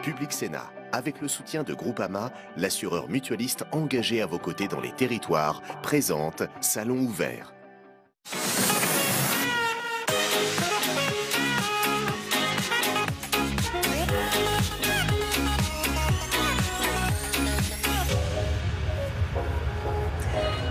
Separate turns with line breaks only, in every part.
Public Sénat, avec le soutien de Groupama, l'assureur mutualiste engagé à vos côtés dans les territoires, présente Salon ouvert.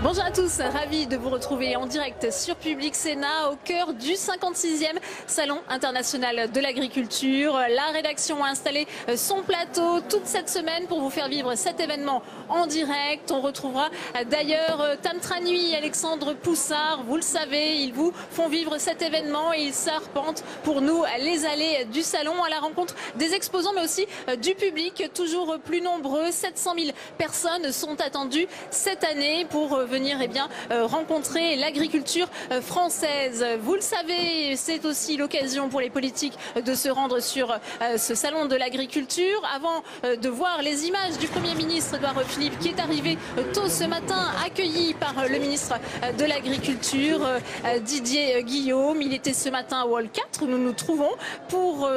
Bonjour à tous, ravi de vous retrouver en direct sur Public Sénat au cœur du 56e Salon international de l'agriculture. La rédaction a installé son plateau toute cette semaine pour vous faire vivre cet événement en direct. On retrouvera d'ailleurs Tam Tranui et Alexandre Poussard. Vous le savez, ils vous font vivre cet événement et ils serpentent pour nous les allées du salon à la rencontre des exposants mais aussi du public, toujours plus nombreux. 700 000 personnes sont attendues cette année pour venir rencontrer l'agriculture française. Vous le savez, c'est aussi l'occasion pour les politiques de se rendre sur ce salon de l'agriculture. Avant de voir les images du Premier ministre Édouard Philippe qui est arrivé tôt ce matin, accueilli par le ministre de l'Agriculture Didier Guillaume. Il était ce matin au hall 4 où nous nous trouvons pour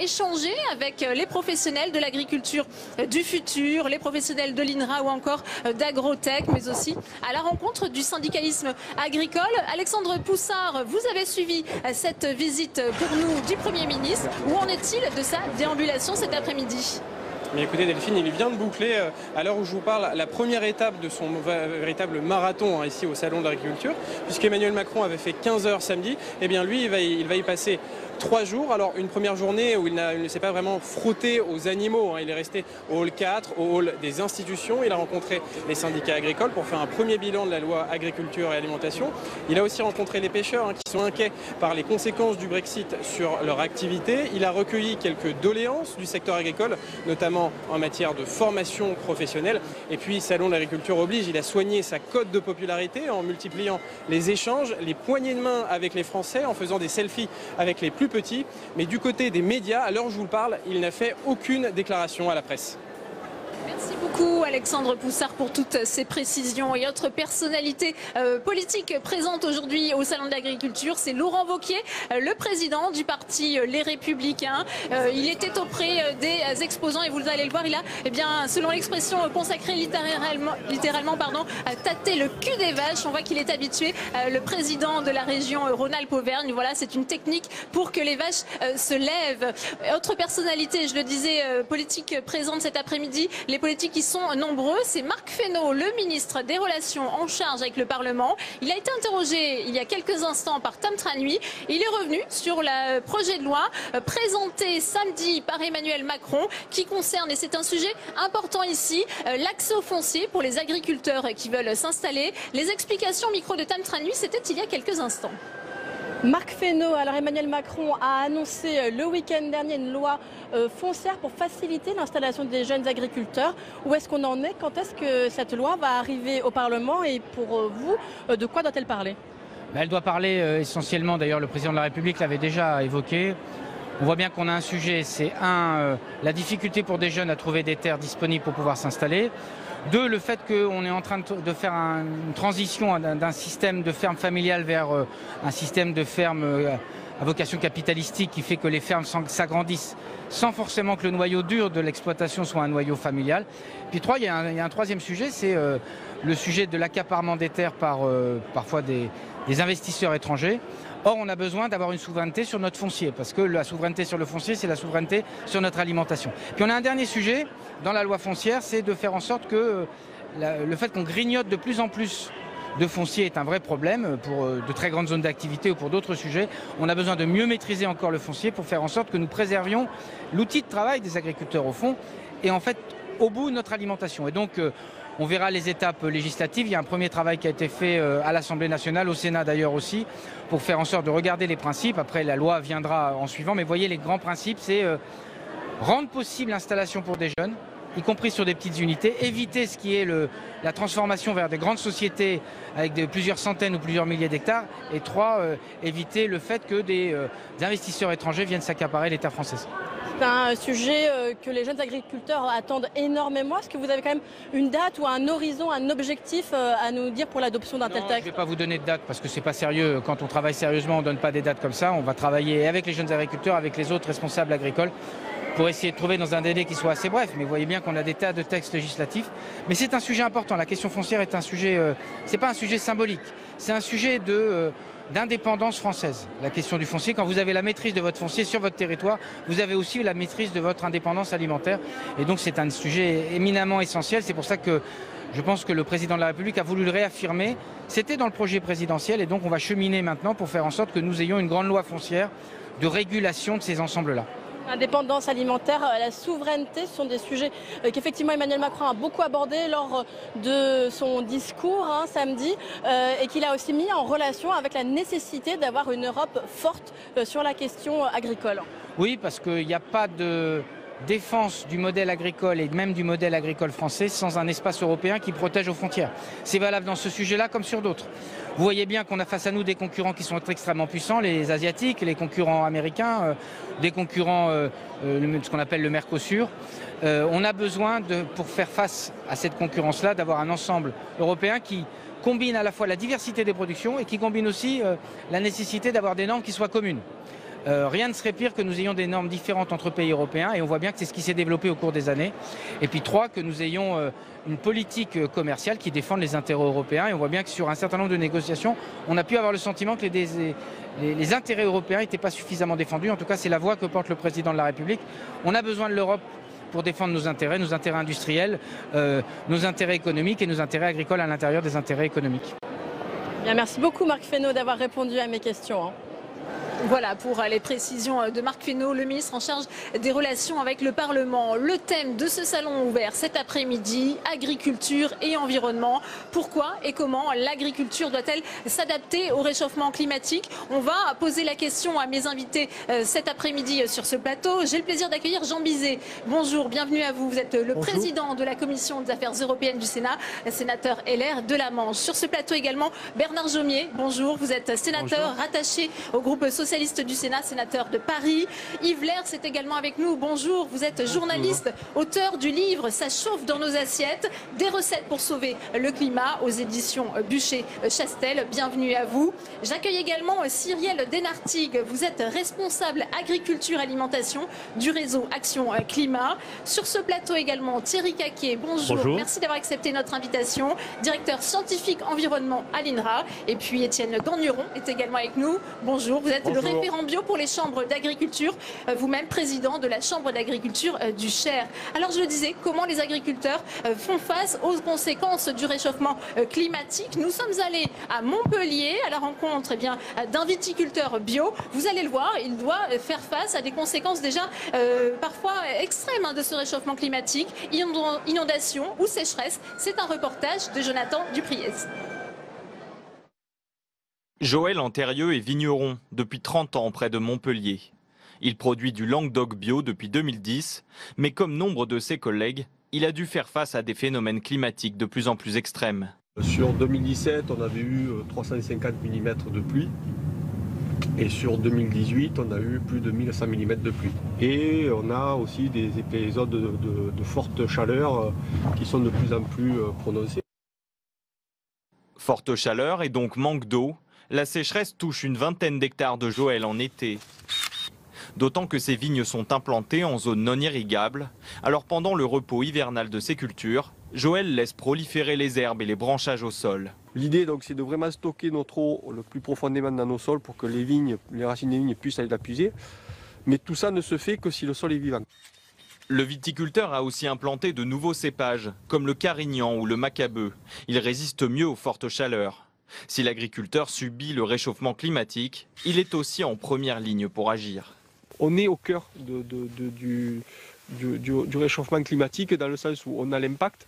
échanger avec les professionnels de l'agriculture du futur, les professionnels de l'INRA ou encore d'Agrotech, mais aussi à la rencontre du syndicalisme agricole. Alexandre Poussard, vous avez suivi cette visite pour nous du Premier ministre. Où en est-il de sa déambulation cet après-midi ?
Mais écoutez Delphine, il vient de boucler, à l'heure où je vous parle, la première étape de son véritable marathon ici au Salon de l'Agriculture, puisqu'Emmanuel Macron avait fait 15 heures samedi. Eh bien lui, il va y passer 3 jours. Alors une première journée où il ne s'est pas vraiment frotté aux animaux. Il est resté au hall 4, au hall des institutions. Il a rencontré les syndicats agricoles pour faire un premier bilan de la loi agriculture et alimentation. Il a aussi rencontré les pêcheurs qui sont inquiets par les conséquences du Brexit sur leur activité. Il a recueilli quelques doléances du secteur agricole, notamment en matière de formation professionnelle. Et puis Salon de l'Agriculture oblige, il a soigné sa cote de popularité en multipliant les échanges, les poignées de main avec les Français, en faisant des selfies avec les plus petits. Mais du côté des médias, à l'heure où je vous le parle, il n'a fait aucune déclaration à la presse.
Merci beaucoup Alexandre Poussard pour toutes ces précisions. Et autre personnalité politique présente aujourd'hui au Salon de l'Agriculture, c'est Laurent Wauquiez, le président du parti Les Républicains. Il était auprès des exposants et vous allez le voir, il a, selon l'expression consacrée littéralement, tâté le cul des vaches. On voit qu'il est habitué, le président de la région Rhône-Alpes-Auvergne. Voilà, c'est une technique pour que les vaches se lèvent. Autre personnalité, je le disais, politique présente cet après-midi. Les politiques qui sont nombreux, c'est Marc Fesneau, le ministre des Relations en charge avec le Parlement. Il a été interrogé il y a quelques instants par Tam Tranui. Il est revenu sur le projet de loi présenté samedi par Emmanuel Macron qui concerne, et c'est un sujet important ici, l'accès au foncier pour les agriculteurs qui veulent s'installer. Les explications au micro de Tam Tranui, c'était il y a quelques instants.
Marc Fesneau, alors Emmanuel Macron a annoncé le week-end dernier une loi foncière pour faciliter l'installation des jeunes agriculteurs. Où est-ce qu'on en est? Quand est-ce que cette loi va arriver au Parlement? Et pour vous, de quoi doit-elle parler?
Elle doit parler essentiellement, d'ailleurs le président de la République l'avait déjà évoqué. On voit bien qu'on a un sujet, c'est la difficulté pour des jeunes à trouver des terres disponibles pour pouvoir s'installer. 2, le fait qu'on est en train de faire une transition d'un système de ferme familiale vers un système de ferme à vocation capitalistique qui fait que les fermes s'agrandissent sans forcément que le noyau dur de l'exploitation soit un noyau familial. Puis 3, il y a un troisième sujet, c'est le sujet de l'accaparement des terres par parfois des investisseurs étrangers. Or, on a besoin d'avoir une souveraineté sur notre foncier, parce que la souveraineté sur le foncier, c'est la souveraineté sur notre alimentation. Puis on a un dernier sujet dans la loi foncière, c'est de faire en sorte que le fait qu'on grignote de plus en plus de foncier est un vrai problème pour de très grandes zones d'activité ou pour d'autres sujets. On a besoin de mieux maîtriser encore le foncier pour faire en sorte que nous préservions l'outil de travail des agriculteurs au fond et en fait au bout notre alimentation. Et donc on verra les étapes législatives. Il y a un premier travail qui a été fait à l'Assemblée nationale, au Sénat d'ailleurs aussi, pour faire en sorte de regarder les principes. Après, la loi viendra en suivant. Mais vous voyez, les grands principes, c'est rendre possible l'installation pour des jeunes, y compris sur des petites unités, éviter ce qui est la transformation vers des grandes sociétés avec plusieurs centaines ou plusieurs milliers d'hectares. Et 3, éviter le fait que des investisseurs étrangers viennent s'accaparer les terres françaises.
C'est un sujet que les jeunes agriculteurs attendent énormément. Est-ce que vous avez quand même une date ou un horizon, un objectif à nous dire pour l'adoption d'un tel texte?
Je ne vais pas vous donner de date parce que ce n'est pas sérieux. Quand on travaille sérieusement, on ne donne pas des dates comme ça. On va travailler avec les jeunes agriculteurs, avec les autres responsables agricoles pour essayer de trouver dans un délai qui soit assez bref. Mais vous voyez bien qu'on a des tas de textes législatifs. Mais c'est un sujet important. La question foncière est un sujet, c'est pas un sujet symbolique, c'est un sujet d'indépendance française. La question du foncier, quand vous avez la maîtrise de votre foncier sur votre territoire, vous avez aussi la maîtrise de votre indépendance alimentaire. Et donc c'est un sujet éminemment essentiel. C'est pour ça que je pense que le président de la République a voulu le réaffirmer. C'était dans le projet présidentiel et donc on va cheminer maintenant pour faire en sorte que nous ayons une grande loi foncière de régulation de ces ensembles-là.
L'indépendance alimentaire, la souveraineté, ce sont des sujets qu'effectivement Emmanuel Macron a beaucoup abordés lors de son discours samedi et qu'il a aussi mis en relation avec la nécessité d'avoir une Europe forte sur la question agricole.
Oui, parce qu'il n'y a pas de défense du modèle agricole et même du modèle agricole français sans un espace européen qui protège aux frontières. C'est valable dans ce sujet-là comme sur d'autres. Vous voyez bien qu'on a face à nous des concurrents qui sont extrêmement puissants, les Asiatiques, les concurrents américains, des concurrents, ce qu'on appelle le Mercosur. On a besoin, pour faire face à cette concurrence-là, d'avoir un ensemble européen qui combine à la fois la diversité des productions et qui combine aussi la nécessité d'avoir des normes qui soient communes. Rien ne serait pire que nous ayons des normes différentes entre pays européens et on voit bien que c'est ce qui s'est développé au cours des années. Et puis 3, que nous ayons une politique commerciale qui défende les intérêts européens et on voit bien que sur un certain nombre de négociations, on a pu avoir le sentiment que les intérêts européens n'étaient pas suffisamment défendus. En tout cas, c'est la voie que porte le président de la République. On a besoin de l'Europe pour défendre nos intérêts industriels, nos intérêts économiques et nos intérêts agricoles à l'intérieur des intérêts économiques.
Bien, merci beaucoup Marc Fesneau d'avoir répondu à mes questions.
Voilà pour les précisions de Marc Fesneau, le ministre en charge des relations avec le Parlement. Le thème de ce salon ouvert cet après-midi, agriculture et environnement. Pourquoi et comment l'agriculture doit-elle s'adapter au réchauffement climatique? On va poser la question à mes invités cet après-midi sur ce plateau. J'ai le plaisir d'accueillir Jean Bizet. Bonjour, bienvenue à vous. Vous êtes le président de la Commission des affaires européennes du Sénat, sénateur LR de la Manche. Sur ce plateau également, Bernard Jomier. Bonjour, vous êtes sénateur rattaché au groupe socialiste du Sénat, sénateur de Paris. Yves Lerz est également avec nous. Bonjour, vous êtes journaliste, auteur du livre Ça chauffe dans nos assiettes, des recettes pour sauver le climat aux éditions Buchet-Chastel. Bienvenue à vous. J'accueille également Cyrielle Denartigue. Vous êtes responsable agriculture-alimentation du réseau Action Climat. Sur ce plateau également, Thierry Caquet. Bonjour. Merci d'avoir accepté notre invitation. Directeur scientifique environnement à l'INRA. Et puis Étienne Gagneron est également avec nous. Bonjour, vous êtes le référent bio pour les chambres d'agriculture, vous-même président de la chambre d'agriculture du Cher. Alors je le disais, comment les agriculteurs font face aux conséquences du réchauffement climatique? Nous sommes allés à Montpellier à la rencontre d'un viticulteur bio. Vous allez le voir, il doit faire face à des conséquences déjà parfois extrêmes de ce réchauffement climatique, inondations ou sécheresse. C'est un reportage de Jonathan Dupriez.
Joël Antérieux est vigneron depuis 30 ans près de Montpellier. Il produit du Languedoc bio depuis 2010, mais comme nombre de ses collègues, il a dû faire face à des phénomènes climatiques de plus en plus extrêmes.
Sur 2017, on avait eu 350 mm de pluie. Et sur 2018, on a eu plus de 1100 mm de pluie. Et on a aussi des épisodes de forte chaleur qui sont de plus en plus prononcés.
Forte chaleur et donc manque d'eau. La sécheresse touche une vingtaine d'hectares de Joël en été. D'autant que ces vignes sont implantées en zone non irrigable. Alors pendant le repos hivernal de ces cultures, Joël laisse proliférer les herbes et les branchages au sol.
L'idée donc c'est de vraiment stocker notre eau le plus profondément dans nos sols pour que les racines des vignes puissent aller la puiser. Mais tout ça ne se fait que si le sol est vivant.
Le viticulteur a aussi implanté de nouveaux cépages, comme le carignan ou le macabeu. Ils résistent mieux aux fortes chaleurs. Si l'agriculteur subit le réchauffement climatique, il est aussi en première ligne pour agir.
On est au cœur du réchauffement climatique dans le sens où on a l'impact,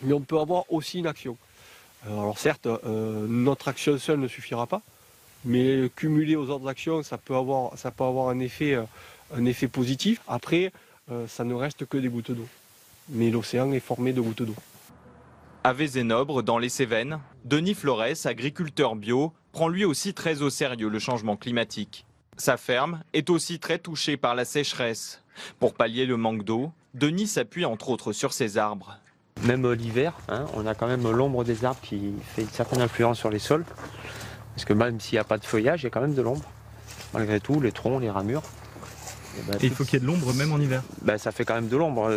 mais on peut avoir aussi une action. Alors certes, notre action seule ne suffira pas, mais cumulé aux autres actions, ça peut avoir un effet positif. Après, ça ne reste que des gouttes d'eau. Mais l'océan est formé de gouttes d'eau.
À Vézénobre, dans les Cévennes, Denis Flores, agriculteur bio, prend lui aussi très au sérieux le changement climatique. Sa ferme est aussi très touchée par la sécheresse. Pour pallier le manque d'eau, Denis s'appuie entre autres sur ses arbres.
Même l'hiver, on a quand même l'ombre des arbres qui fait une certaine influence sur les sols. Parce que même s'il n'y a pas de feuillage, il y a quand même de l'ombre. Malgré tout, les troncs, les ramures.
Et il faut qu'il y ait de l'ombre même en hiver.
Ça fait quand même de l'ombre.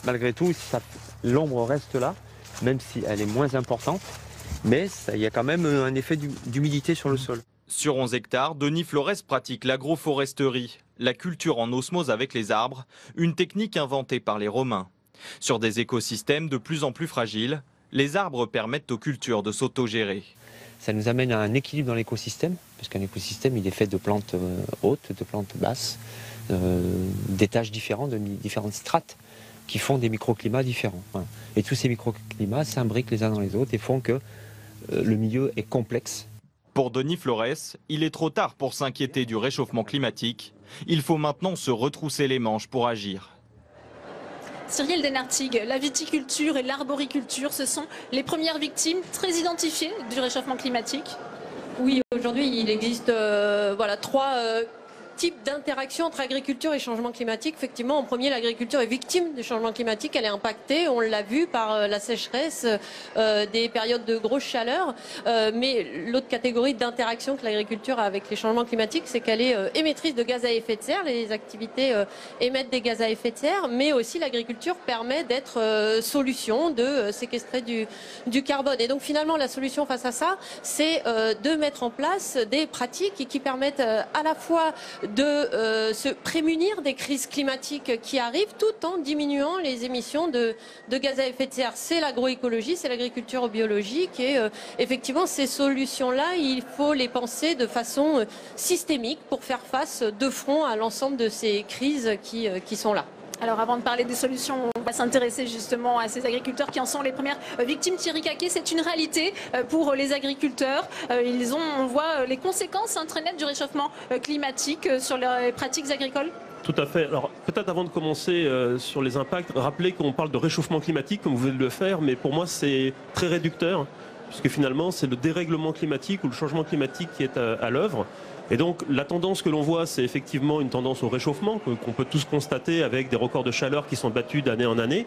Malgré tout, l'ombre reste là, même si elle est moins importante. Mais il y a quand même un effet d'humidité sur le sol.
Sur 11 hectares, Denis Flores pratique l'agroforesterie, la culture en osmose avec les arbres, une technique inventée par les Romains. Sur des écosystèmes de plus en plus fragiles, les arbres permettent aux cultures de s'autogérer.
Ça nous amène à un équilibre dans l'écosystème, parce qu'un écosystème il est fait de plantes hautes, de plantes basses, d'étages différents, de différentes strates qui font des microclimats différents. Voilà. Et tous ces microclimats s'imbriquent les uns dans les autres et font que le milieu est complexe.
Pour Denis Flores, il est trop tard pour s'inquiéter du réchauffement climatique. Il faut maintenant se retrousser les manches pour agir.
Cyril Denartig, la viticulture et l'arboriculture, ce sont les premières victimes très identifiées du réchauffement climatique.
Oui, aujourd'hui, il existe trois types d'interactions entre agriculture et changement climatique. Effectivement, en premier, l'agriculture est victime du changement climatique. Elle est impactée, on l'a vu, par la sécheresse, des périodes de grosse chaleur. Mais l'autre catégorie d'interaction que l'agriculture a avec les changements climatiques, c'est qu'elle est émettrice de gaz à effet de serre. Les activités émettent des gaz à effet de serre, mais aussi l'agriculture permet d'être solution, de séquestrer du carbone. Et donc finalement, la solution face à ça, c'est de mettre en place des pratiques qui permettent à la fois de se prémunir des crises climatiques qui arrivent tout en diminuant les émissions de gaz à effet de serre. C'est l'agroécologie, c'est l'agriculture biologique et effectivement ces solutions-là, il faut les penser de façon systémique pour faire face de front à l'ensemble de ces crises qui sont là.
Alors avant de parler des solutions, on va s'intéresser justement à ces agriculteurs qui en sont les premières victimes. Thierry Caquet, c'est une réalité pour les agriculteurs. On voit les conséquences très nettes du réchauffement climatique sur les pratiques agricoles.
Tout à fait. Alors peut-être avant de commencer sur les impacts, rappeler qu'on parle de réchauffement climatique comme vous venez de le faire, mais pour moi c'est très réducteur, puisque finalement c'est le dérèglement climatique ou le changement climatique qui est à l'œuvre. Et donc la tendance que l'on voit, c'est effectivement une tendance au réchauffement qu'on peut tous constater avec des records de chaleur qui sont battus d'année en année.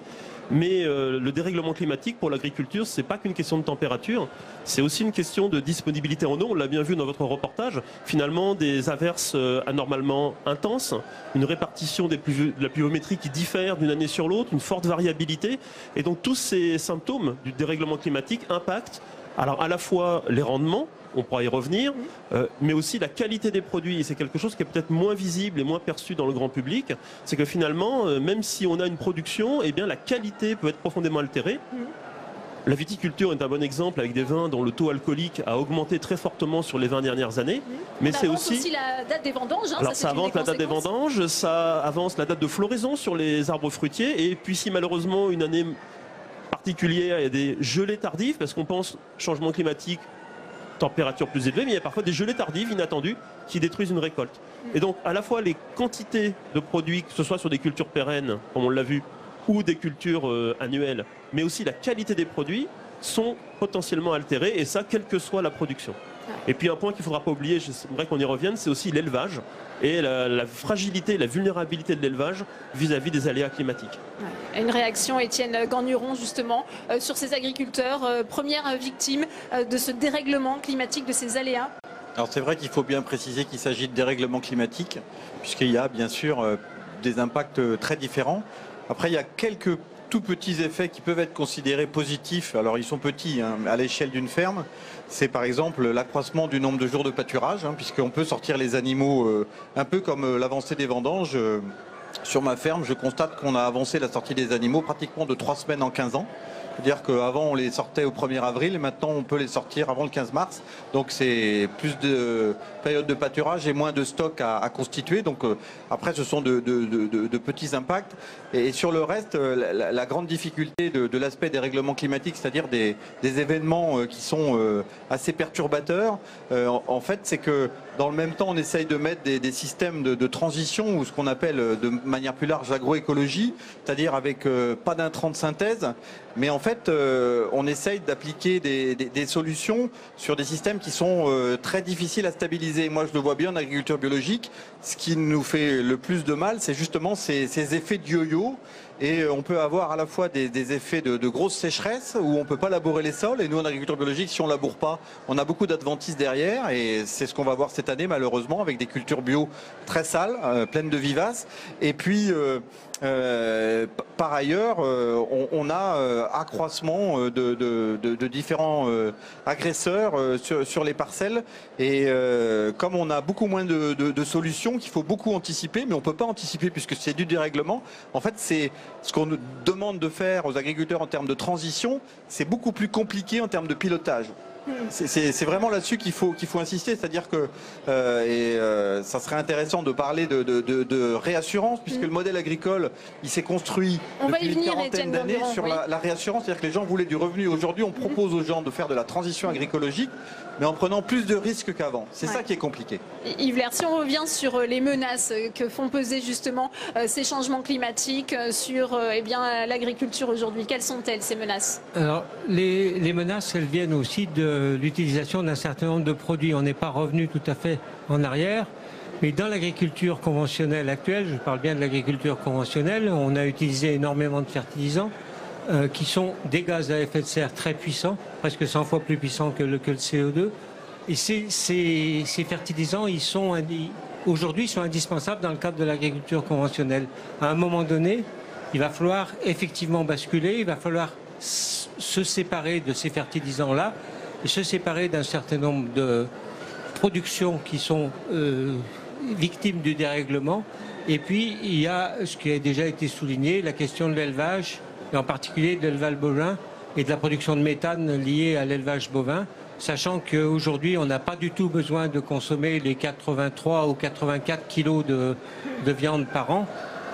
Mais le dérèglement climatique pour l'agriculture, c'est pas qu'une question de température, c'est aussi une question de disponibilité en eau. On l'a bien vu dans votre reportage. Finalement, des averses anormalement intenses, une répartition de la pluviométrie qui diffère d'une année sur l'autre, une forte variabilité. Et donc tous ces symptômes du dérèglement climatique impactent alors à la fois les rendements, on pourra y revenir, mais aussi la qualité des produits. Et c'est quelque chose qui est peut-être moins visible et moins perçu dans le grand public. C'est que finalement, même si on a une production, eh bien la qualité peut être profondément altérée. La viticulture est un bon exemple avec des vins dont le taux alcoolique a augmenté très fortement sur les 20 dernières années. Mais c'est aussi
la date des vendanges.
Alors ça avance la date des vendanges, ça avance la date de floraison sur les arbres fruitiers. Et puis si malheureusement une année particulière, il y a des gelées tardives, parce qu'on pense changement climatique, température plus élevée, mais il y a parfois des gelées tardives inattendues qui détruisent une récolte. Et donc à la fois les quantités de produits, que ce soit sur des cultures pérennes, comme on l'a vu, ou des cultures annuelles, mais aussi la qualité des produits sont potentiellement altérées, et ça, quelle que soit la production. Et puis un point qu'il ne faudra pas oublier, j'aimerais qu'on y revienne, c'est aussi l'élevage et la fragilité, la vulnérabilité de l'élevage vis-à-vis des aléas climatiques.
Une réaction, Étienne Gagnuron, justement, sur ces agriculteurs, premières victimes de ce dérèglement climatique, de ces aléas.
Alors c'est vrai qu'il faut bien préciser qu'il s'agit de dérèglement climatique, puisqu'il y a bien sûr des impacts très différents. Après, il y a quelques tout petits effets qui peuvent être considérés positifs. Alors ils sont petits à l'échelle d'une ferme. C'est par exemple l'accroissement du nombre de jours de pâturage, puisqu'on peut sortir les animaux un peu comme l'avancée des vendanges. Sur ma ferme, je constate qu'on a avancé la sortie des animaux pratiquement de 3 semaines en 15 ans. C'est-à-dire qu'avant on les sortait au 1er avril et maintenant on peut les sortir avant le 15 mars. Donc c'est plus de période de pâturage et moins de stock à constituer. Donc après ce sont de petits impacts. Et sur le reste, la grande difficulté de l'aspect des règlements climatiques, c'est-à-dire des événements qui sont assez perturbateurs, en fait c'est que dans le même temps on essaye de mettre des systèmes de transition ou ce qu'on appelle de manière plus large l'agroécologie, c'est-à-dire avec pas d'intrants de synthèse, mais en fait on essaye d'appliquer des solutions sur des systèmes qui sont très difficiles à stabiliser. Moi je le vois bien en agriculture biologique, ce qui nous fait le plus de mal c'est justement ces effets de yo-yo et on peut avoir à la fois des effets de grosse sécheresse où on ne peut pas labourer les sols, et nous en agriculture biologique, si on ne laboure pas, on a beaucoup d'adventices derrière, et c'est ce qu'on va voir cette année malheureusement avec des cultures bio très sales, pleines de vivaces, et puis par ailleurs, on a accroissement de différents agresseurs sur les parcelles, et comme on a beaucoup moins de solutions, qu'il faut beaucoup anticiper, mais on ne peut pas anticiper puisque c'est du dérèglement. En fait, c'est ce qu'on nous demande de faire aux agriculteurs en termes de transition, c'est beaucoup plus compliqué en termes de pilotage. C'est vraiment là-dessus qu'il faut insister, c'est-à-dire que ça serait intéressant de parler de réassurance, puisque le modèle agricole, il s'est construit depuis une quarantaine d'années sur la réassurance, c'est-à-dire que les gens voulaient du revenu. Aujourd'hui, on propose aux gens de faire de la transition agroécologique, mais en prenant plus de risques qu'avant. C'est ça qui est compliqué.
Yves Lair, si on revient sur les menaces que font peser justement ces changements climatiques sur l'agriculture aujourd'hui, quelles sont-elles ces menaces?
Alors, les menaces, elles viennent aussi de l'utilisation d'un certain nombre de produits. On n'est pas revenu tout à fait en arrière, mais dans l'agriculture conventionnelle actuelle, je parle bien de l'agriculture conventionnelle, on a utilisé énormément de fertilisants qui sont des gaz à effet de serre très puissants, presque 100 fois plus puissants que le CO2. Et ces fertilisants, aujourd'hui, sont indispensables dans le cadre de l'agriculture conventionnelle. À un moment donné, il va falloir effectivement basculer, il va falloir se séparer de ces fertilisants-là, et se séparer d'un certain nombre de productions qui sont victimes du dérèglement. Et puis, il y a ce qui a déjà été souligné, la question de l'élevage, et en particulier de l'élevage bovin et de la production de méthane liée à l'élevage bovin, sachant qu'aujourd'hui, on n'a pas du tout besoin de consommer les 83 ou 84 kilos de viande par an,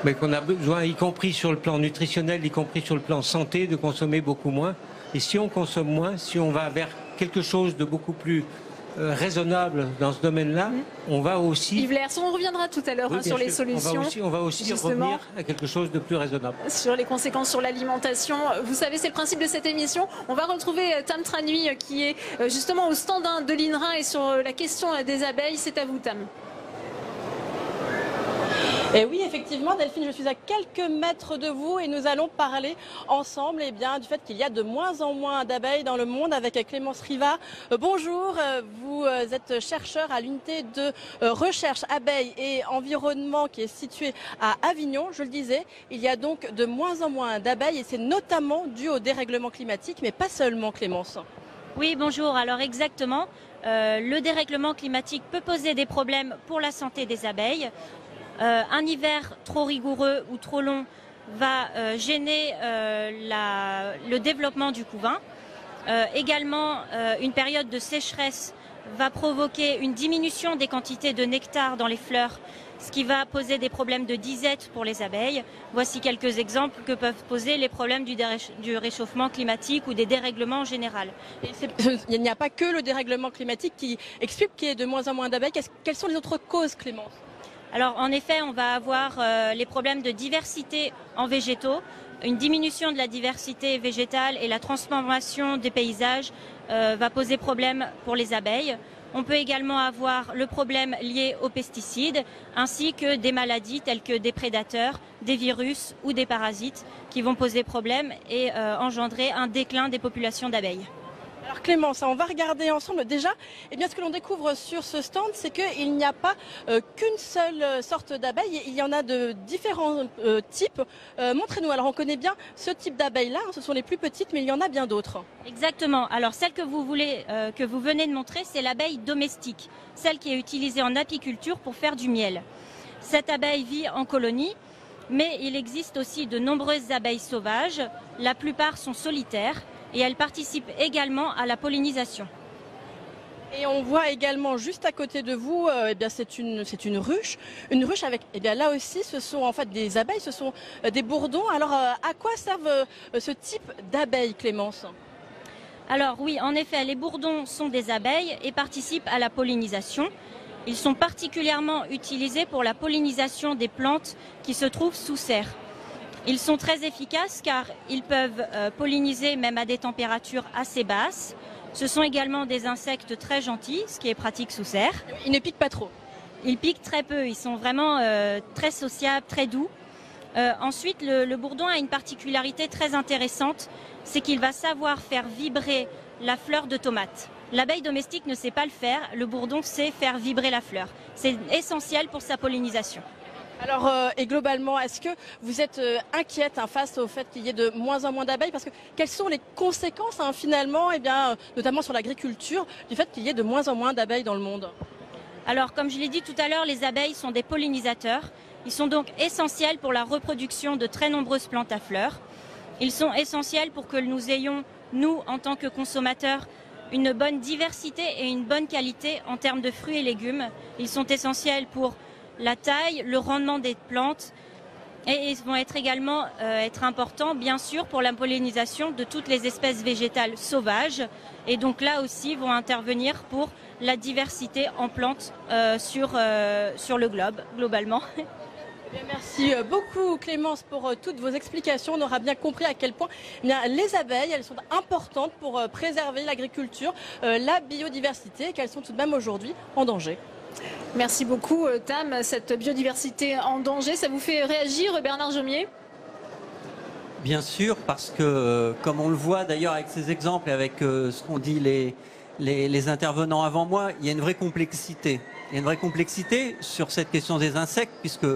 mais qu'on a besoin, y compris sur le plan nutritionnel, y compris sur le plan santé, de consommer beaucoup moins. Et si on consomme moins, si on va vers quelque chose de beaucoup plus raisonnable dans ce domaine-là, on va aussi...
Yves Lair, on reviendra tout à l'heure sur les solutions.
On va aussi revenir à quelque chose de plus raisonnable.
Sur les conséquences sur l'alimentation. Vous savez, c'est le principe de cette émission. On va retrouver Tam Tranui qui est justement au stand de l'INRA et sur la question des abeilles. C'est à vous, Tam.
Et oui, effectivement, Delphine, je suis à quelques mètres de vous et nous allons parler ensemble du fait qu'il y a de moins en moins d'abeilles dans le monde avec Clémence Riva. Bonjour, vous êtes chercheur à l'unité de recherche abeilles et environnement qui est située à Avignon. Je le disais, il y a donc de moins en moins d'abeilles et c'est notamment dû au dérèglement climatique, mais pas seulement, Clémence.
Oui, bonjour. Alors exactement, le dérèglement climatique peut poser des problèmes pour la santé des abeilles. Un hiver trop rigoureux ou trop long va gêner le développement du couvain. Également, une période de sécheresse va provoquer une diminution des quantités de nectar dans les fleurs, ce qui va poser des problèmes de disette pour les abeilles. Voici quelques exemples que peuvent poser les problèmes du réchauffement climatique ou des dérèglements en général.
Il n'y a pas que le dérèglement climatique qui explique qu'il y ait de moins en moins d'abeilles. Quelles sont les autres causes, Clémence ?
Alors en effet, on va avoir les problèmes de diversité en végétaux, une diminution de la diversité végétale et la transformation des paysages va poser problème pour les abeilles. On peut également avoir le problème lié aux pesticides ainsi que des maladies telles que des prédateurs, des virus ou des parasites qui vont poser problème et engendrer un déclin des populations d'abeilles.
Alors Clémence, on va regarder ensemble déjà. Ce que l'on découvre sur ce stand, c'est qu'il n'y a pas qu'une seule sorte d'abeille. Il y en a de différents types. Montrez-nous. Alors on connaît bien ce type d'abeille-là. Ce sont les plus petites, mais il y en a bien d'autres.
Exactement. Alors celle que vous venez de montrer, c'est l'abeille domestique, celle qui est utilisée en apiculture pour faire du miel. Cette abeille vit en colonie, mais il existe aussi de nombreuses abeilles sauvages. La plupart sont solitaires. Et elle participe également à la pollinisation.
Et on voit également juste à côté de vous, c'est une ruche. Une ruche avec, là aussi, ce sont en fait des abeilles, ce sont des bourdons. Alors, à quoi servent ce type d'abeilles, Clémence ?
Alors oui, en effet, les bourdons sont des abeilles et participent à la pollinisation. Ils sont particulièrement utilisés pour la pollinisation des plantes qui se trouvent sous serre. Ils sont très efficaces car ils peuvent polliniser même à des températures assez basses. Ce sont également des insectes très gentils, ce qui est pratique sous serre.
Ils ne piquent pas trop.
Ils piquent très peu, ils sont vraiment très sociables, très doux. Ensuite, le bourdon a une particularité très intéressante, c'est qu'il va savoir faire vibrer la fleur de tomate. L'abeille domestique ne sait pas le faire, le bourdon sait faire vibrer la fleur. C'est essentiel pour sa pollinisation.
Alors, et globalement, est-ce que vous êtes inquiète face au fait qu'il y ait de moins en moins d'abeilles? Parce que quelles sont les conséquences finalement, notamment sur l'agriculture, du fait qu'il y ait de moins en moins d'abeilles dans le monde?
Alors, comme je l'ai dit tout à l'heure, les abeilles sont des pollinisateurs. Ils sont donc essentiels pour la reproduction de très nombreuses plantes à fleurs. Ils sont essentiels pour que nous ayons, nous, en tant que consommateurs, une bonne diversité et une bonne qualité en termes de fruits et légumes. Ils sont essentiels pour la taille, le rendement des plantes et ils vont être également importants, bien sûr, pour la pollinisation de toutes les espèces végétales sauvages. Et donc là aussi, vont intervenir pour la diversité en plantes sur le globe, globalement.
Merci beaucoup Clémence pour toutes vos explications. On aura bien compris à quel point les abeilles, elles sont importantes pour préserver l'agriculture, la biodiversité, qu'elles sont tout de même aujourd'hui en danger.
Merci beaucoup Tam. Cette biodiversité en danger, ça vous fait réagir Bernard Jomier?
Bien sûr, parce que comme on le voit d'ailleurs avec ces exemples et avec ce qu'ont dit les intervenants avant moi, il y a une vraie complexité. Il y a une vraie complexité sur cette question des insectes, puisque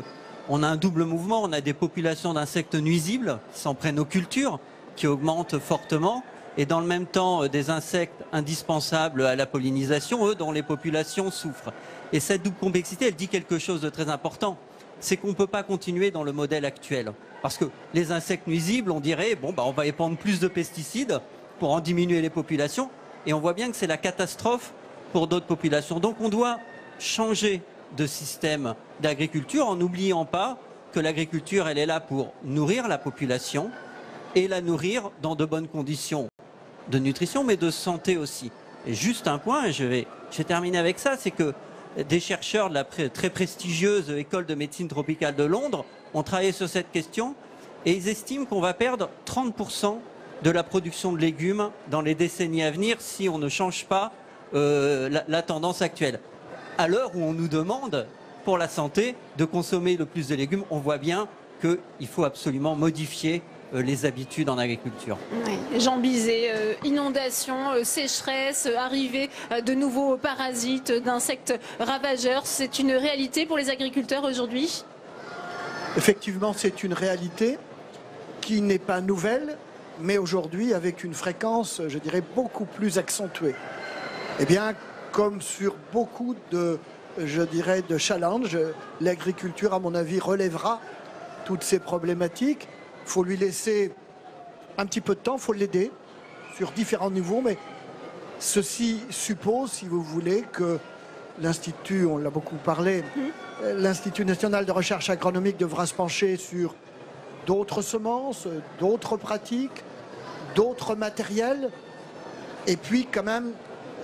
on a un double mouvement. On a des populations d'insectes nuisibles qui s'en prennent aux cultures, qui augmentent fortement, et dans le même temps des insectes indispensables à la pollinisation, eux, dont les populations souffrent. Et cette double complexité, elle dit quelque chose de très important. C'est qu'on ne peut pas continuer dans le modèle actuel. Parce que les insectes nuisibles, on dirait, bon, on va épandre plus de pesticides pour en diminuer les populations. Et on voit bien que c'est la catastrophe pour d'autres populations. Donc on doit changer de système d'agriculture en n'oubliant pas que l'agriculture, elle est là pour nourrir la population et la nourrir dans de bonnes conditions de nutrition, mais de santé aussi. Et juste un point, et je vais terminer avec ça, c'est que des chercheurs de la très prestigieuse École de médecine tropicale de Londres ont travaillé sur cette question et ils estiment qu'on va perdre 30% de la production de légumes dans les décennies à venir si on ne change pas la tendance actuelle. À l'heure où on nous demande, pour la santé, de consommer le plus de légumes, on voit bien qu'il faut absolument modifier les habitudes en agriculture.
Oui. Jean Bizet, inondations, sécheresse, arrivée de nouveaux parasites, d'insectes ravageurs, c'est une réalité pour les agriculteurs aujourd'hui?
Effectivement, c'est une réalité qui n'est pas nouvelle, mais aujourd'hui avec une fréquence, je dirais, beaucoup plus accentuée. Eh bien, comme sur beaucoup de, je dirais, de challenges, l'agriculture, à mon avis, relèvera toutes ces problématiques. Il faut lui laisser un petit peu de temps, il faut l'aider sur différents niveaux, mais ceci suppose, si vous voulez, que l'Institut, on l'a beaucoup parlé, l'Institut national de recherche agronomique devra se pencher sur d'autres semences, d'autres pratiques, d'autres matériels, et puis quand même,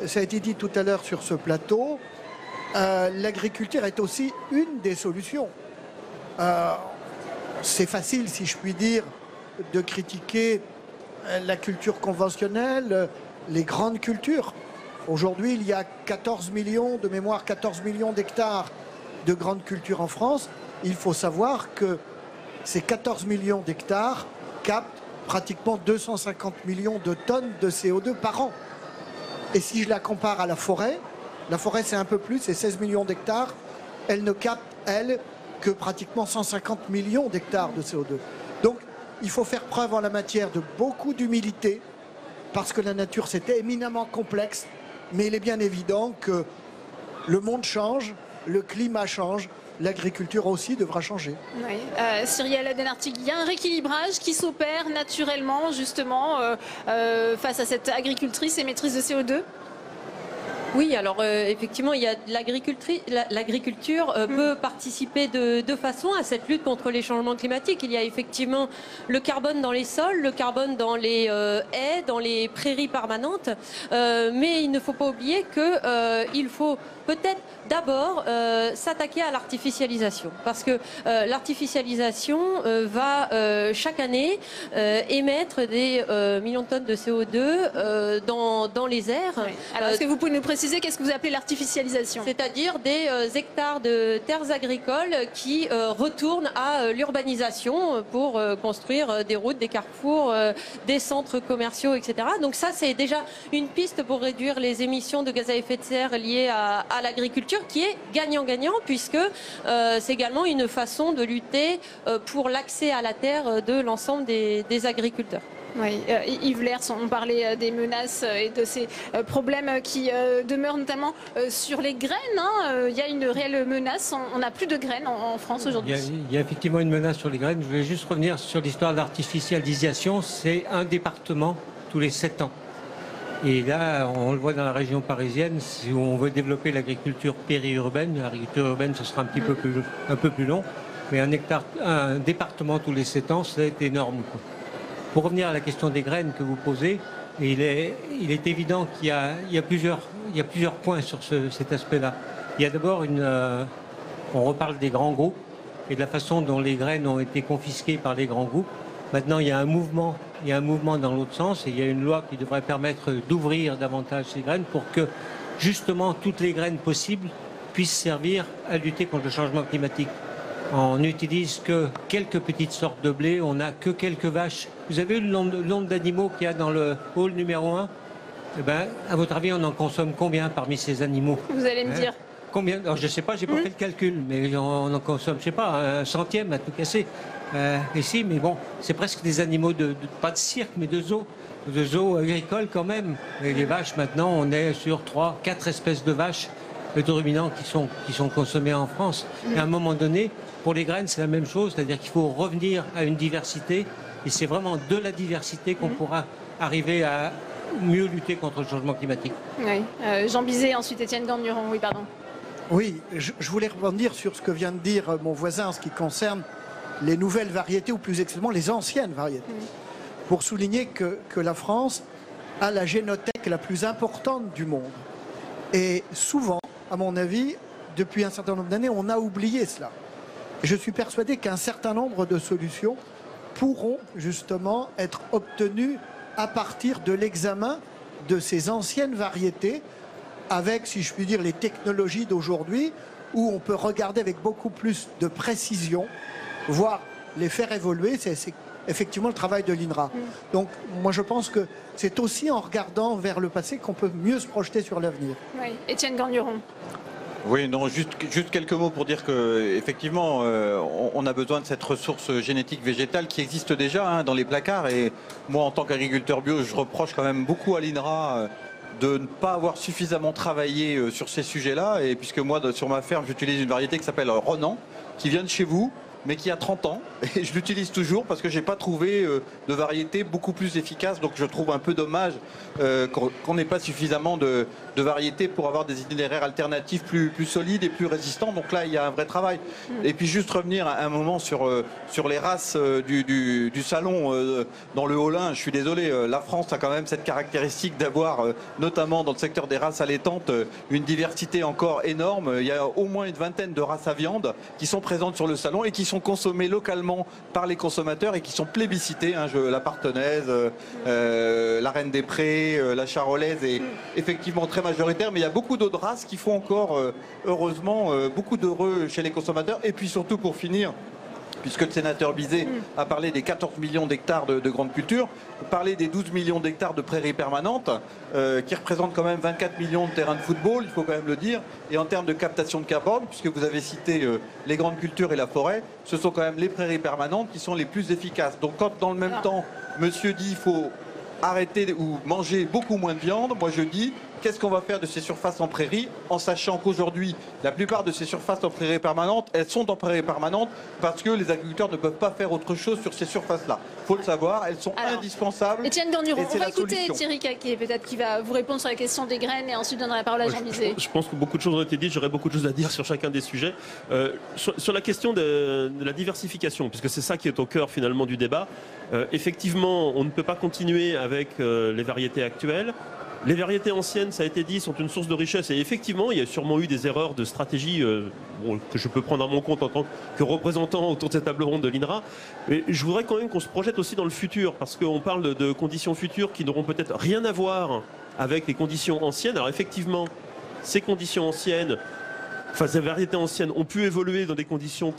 ça a été dit tout à l'heure sur ce plateau, l'agriculture est aussi une des solutions. C'est facile, si je puis dire, de critiquer la culture conventionnelle, les grandes cultures. Aujourd'hui, il y a 14 millions, de mémoire, 14 millions d'hectares de grandes cultures en France. Il faut savoir que ces 14 millions d'hectares captent pratiquement 250 millions de tonnes de CO2 par an. Et si je la compare à la forêt c'est un peu plus, c'est 16 millions d'hectares, elle ne capte, elle, que pratiquement 150 millions d'hectares de CO2. Donc, il faut faire preuve en la matière de beaucoup d'humilité, parce que la nature, c'est éminemment complexe, mais il est bien évident que le monde change, le climat change, l'agriculture aussi devra changer.
Oui. Cyrielle Denartic, il y a un rééquilibrage qui s'opère naturellement, justement, face à cette agricultrice émettrice de CO2 ?
Oui, alors effectivement, il y a l'agriculture peut participer de deux façons à cette lutte contre les changements climatiques. Il y a effectivement le carbone dans les sols, le carbone dans les haies, dans les prairies permanentes, mais il ne faut pas oublier qu'il faut peut-être d'abord s'attaquer à l'artificialisation, parce que l'artificialisation va chaque année émettre des millions de tonnes de CO2 dans les airs.
Oui. Alors, est-ce que vous pouvez nous préciser préciser, qu'est-ce que vous appelez l'artificialisation?
C'est-à-dire des hectares de terres agricoles qui retournent à l'urbanisation pour construire des routes, des carrefours, des centres commerciaux, etc. Donc ça, c'est déjà une piste pour réduire les émissions de gaz à effet de serre liées à l'agriculture qui est gagnant-gagnant, puisque c'est également une façon de lutter pour l'accès à la terre de l'ensemble des agriculteurs.
Oui, Yves Lertz, on parlait des menaces et de ces problèmes qui demeurent notamment sur les graines. Il y a une réelle menace, on n'a plus de graines en France aujourd'hui.
Il y a effectivement une menace sur les graines. Je voulais juste revenir sur l'histoire d'artificialisation. C'est un département tous les 7 ans. Et là, on le voit dans la région parisienne, si on veut développer l'agriculture périurbaine, l'agriculture urbaine, ce sera un peu plus long. Mais un département tous les 7 ans, c'est énorme, quoi. Pour revenir à la question des graines que vous posez, il est évident qu'il y a plusieurs points sur cet aspect-là. Il y a d'abord on reparle des grands groupes et de la façon dont les graines ont été confisquées par les grands groupes. Maintenant, il y a un mouvement dans l'autre sens et il y a une loi qui devrait permettre d'ouvrir davantage ces graines pour que justement toutes les graines possibles puissent servir à lutter contre le changement climatique. On n'utilise que quelques petites sortes de blé, on n'a que quelques vaches. Vous avez vu le nombre d'animaux qu'il y a dans le hall numéro 1 ? Eh ben, à votre avis, on en consomme combien parmi ces animaux ?
Vous allez me dire.
Combien ? Alors, je ne sais pas, j'ai pas fait le calcul, mais on en consomme, je sais pas, 1/100 à tout casser. Ici, mais bon, c'est presque des animaux pas de cirque, mais de zoo agricoles quand même. Et les vaches, maintenant, on est sur 3-4 espèces de vaches ruminants qui sont consommés en France. Et à un moment donné, pour les graines, c'est la même chose, c'est-à-dire qu'il faut revenir à une diversité, et c'est vraiment de la diversité qu'on pourra arriver à mieux lutter contre le changement climatique.
Oui. Jean Bizet, ensuite Étienne Gagnuron, oui, pardon.
Oui, je voulais rebondir sur ce que vient de dire mon voisin en ce qui concerne les nouvelles variétés, ou plus exactement les anciennes variétés, pour souligner que la France a la génothèque la plus importante du monde. Et souvent, à mon avis, depuis un certain nombre d'années, on a oublié cela. Je suis persuadé qu'un certain nombre de solutions pourront justement être obtenues à partir de l'examen de ces anciennes variétés, avec, si je puis dire, les technologies d'aujourd'hui, où on peut regarder avec beaucoup plus de précision, voire les faire évoluer. C'est effectivement le travail de l'INRA. Donc moi je pense que c'est aussi en regardant vers le passé qu'on peut mieux se projeter sur l'avenir.
Oui, Étienne Gagnuron.
Oui, non, juste quelques mots pour dire que effectivement, on a besoin de cette ressource génétique végétale qui existe déjà dans les placards. Et moi, en tant qu'agriculteur bio, je reproche quand même beaucoup à l'INRA de ne pas avoir suffisamment travaillé sur ces sujets-là. Et puisque moi, sur ma ferme, j'utilise une variété qui s'appelle Ronan, qui vient de chez vous, mais qui a 30 ans, et je l'utilise toujours parce que je n'ai pas trouvé de variété beaucoup plus efficace. Donc je trouve un peu dommage qu'on n'ait pas suffisamment de variétés pour avoir des itinéraires alternatifs plus solides et plus résistants. Donc là, il y a un vrai travail. Et puis juste revenir un moment sur les races du salon dans le Haut-Rhin. Je suis désolé, la France a quand même cette caractéristique d'avoir, notamment dans le secteur des races allaitantes, une diversité encore énorme. Il y a au moins une vingtaine de races à viande qui sont présentes sur le salon et qui sont consommées localement par les consommateurs et qui sont plébiscitées. La partenaise, la reine des prés, la charolaise est effectivement très majoritaire, mais il y a beaucoup d'autres races qui font encore, heureusement, beaucoup d'heureux chez les consommateurs. Et puis surtout, pour finir, puisque le sénateur Bizet a parlé des 14 millions d'hectares de grandes cultures, parler des 12 millions d'hectares de prairies permanentes, qui représentent quand même 24 millions de terrains de football, il faut quand même le dire. Et en termes de captation de carbone, puisque vous avez cité les grandes cultures et la forêt, ce sont quand même les prairies permanentes qui sont les plus efficaces. Donc quand dans le même temps, monsieur dit qu'il faut arrêter ou manger beaucoup moins de viande, moi je dis qu'est-ce qu'on va faire de ces surfaces en prairie, en sachant qu'aujourd'hui, la plupart de ces surfaces en prairie permanente, elles sont en prairie permanente parce que les agriculteurs ne peuvent pas faire autre chose sur ces surfaces-là. Il faut le savoir, elles sont indispensables.
Étienne Gagnuron, on va écouter Thierry Caquet, peut-être qui va vous répondre sur la question des graines et ensuite donner la parole à Jean Bizet.
Je pense que beaucoup de choses ont été dites, j'aurais beaucoup de choses à dire sur chacun des sujets. Sur la question de la diversification, puisque c'est ça qui est au cœur finalement du débat, effectivement, on ne peut pas continuer avec les variétés actuelles. Les variétés anciennes, ça a été dit, sont une source de richesse. Et effectivement, il y a sûrement eu des erreurs de stratégie que je peux prendre à mon compte en tant que représentant autour de cette table ronde de l'INRA. Mais je voudrais quand même qu'on se projette aussi dans le futur, parce qu'on parle de conditions futures qui n'auront peut-être rien à voir avec les conditions anciennes. Alors effectivement, ces conditions anciennes, enfin ces variétés anciennes ont pu évoluer dans des conditions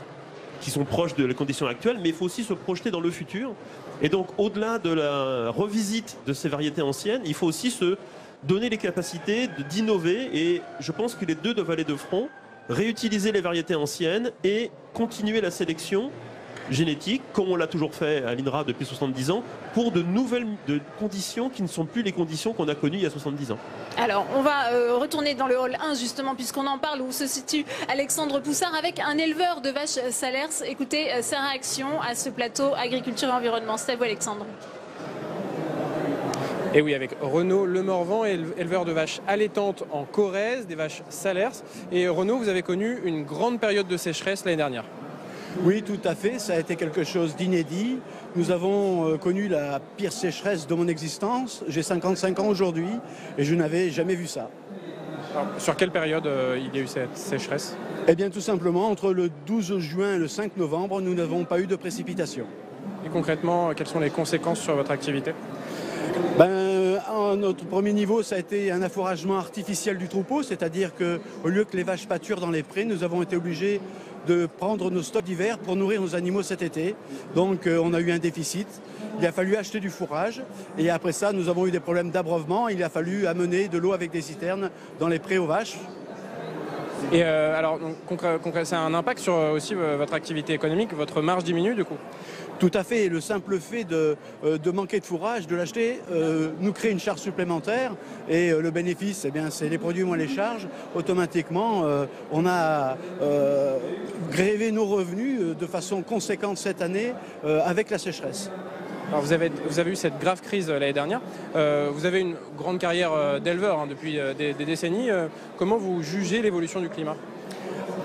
qui sont proches de la condition actuelle, mais il faut aussi se projeter dans le futur. Et donc, au-delà de la revisite de ces variétés anciennes, il faut aussi se donner les capacités d'innover. Et je pense que les deux doivent aller de front, réutiliser les variétés anciennes et continuer la sélection génétique, comme on l'a toujours fait à l'INRA depuis 70 ans, pour de nouvelles conditions qui ne sont plus les conditions qu'on a connues il y a 70 ans.
Alors, on va retourner dans le hall 1, justement, puisqu'on en parle, où se situe Alexandre Poussard, avec un éleveur de vaches Salers. Écoutez sa réaction à ce plateau Agriculture et Environnement. C'est à vous, Alexandre.
Et oui, avec Renaud Lemorvan, éleveur de vaches allaitantes en Corrèze, des vaches Salers. Et Renaud, vous avez connu une grande période de sécheresse l'année dernière.
Oui, tout à fait. Ça a été quelque chose d'inédit. Nous avons connu la pire sécheresse de mon existence. J'ai 55 ans aujourd'hui et je n'avais jamais vu ça.
Alors, sur quelle période il y a eu cette sécheresse?
Eh bien, tout simplement, entre le 12 juin et le 5 novembre, nous n'avons pas eu de précipitations.
Et concrètement, quelles sont les conséquences sur votre activité?
À notre premier niveau, ça a été un affouragement artificiel du troupeau, c'est-à-dire qu'au lieu que les vaches pâturent dans les prés, nous avons été obligés de prendre nos stocks d'hiver pour nourrir nos animaux cet été. Donc on a eu un déficit. Il a fallu acheter du fourrage et après ça, nous avons eu des problèmes d'abreuvement. Il a fallu amener de l'eau avec des citernes dans les prés aux vaches.
Et alors, ça a un impact sur aussi votre activité économique, votre marge diminue du coup?
Tout à fait. Le simple fait de manquer de fourrage, de l'acheter, nous crée une charge supplémentaire. Et le bénéfice, eh bien, c'est les produits moins les charges. Automatiquement, on a grévé nos revenus de façon conséquente cette année avec la sécheresse.
Alors vous avez eu cette grave crise l'année dernière. Vous avez une grande carrière d'éleveur depuis des décennies. Comment vous jugez l'évolution du climat?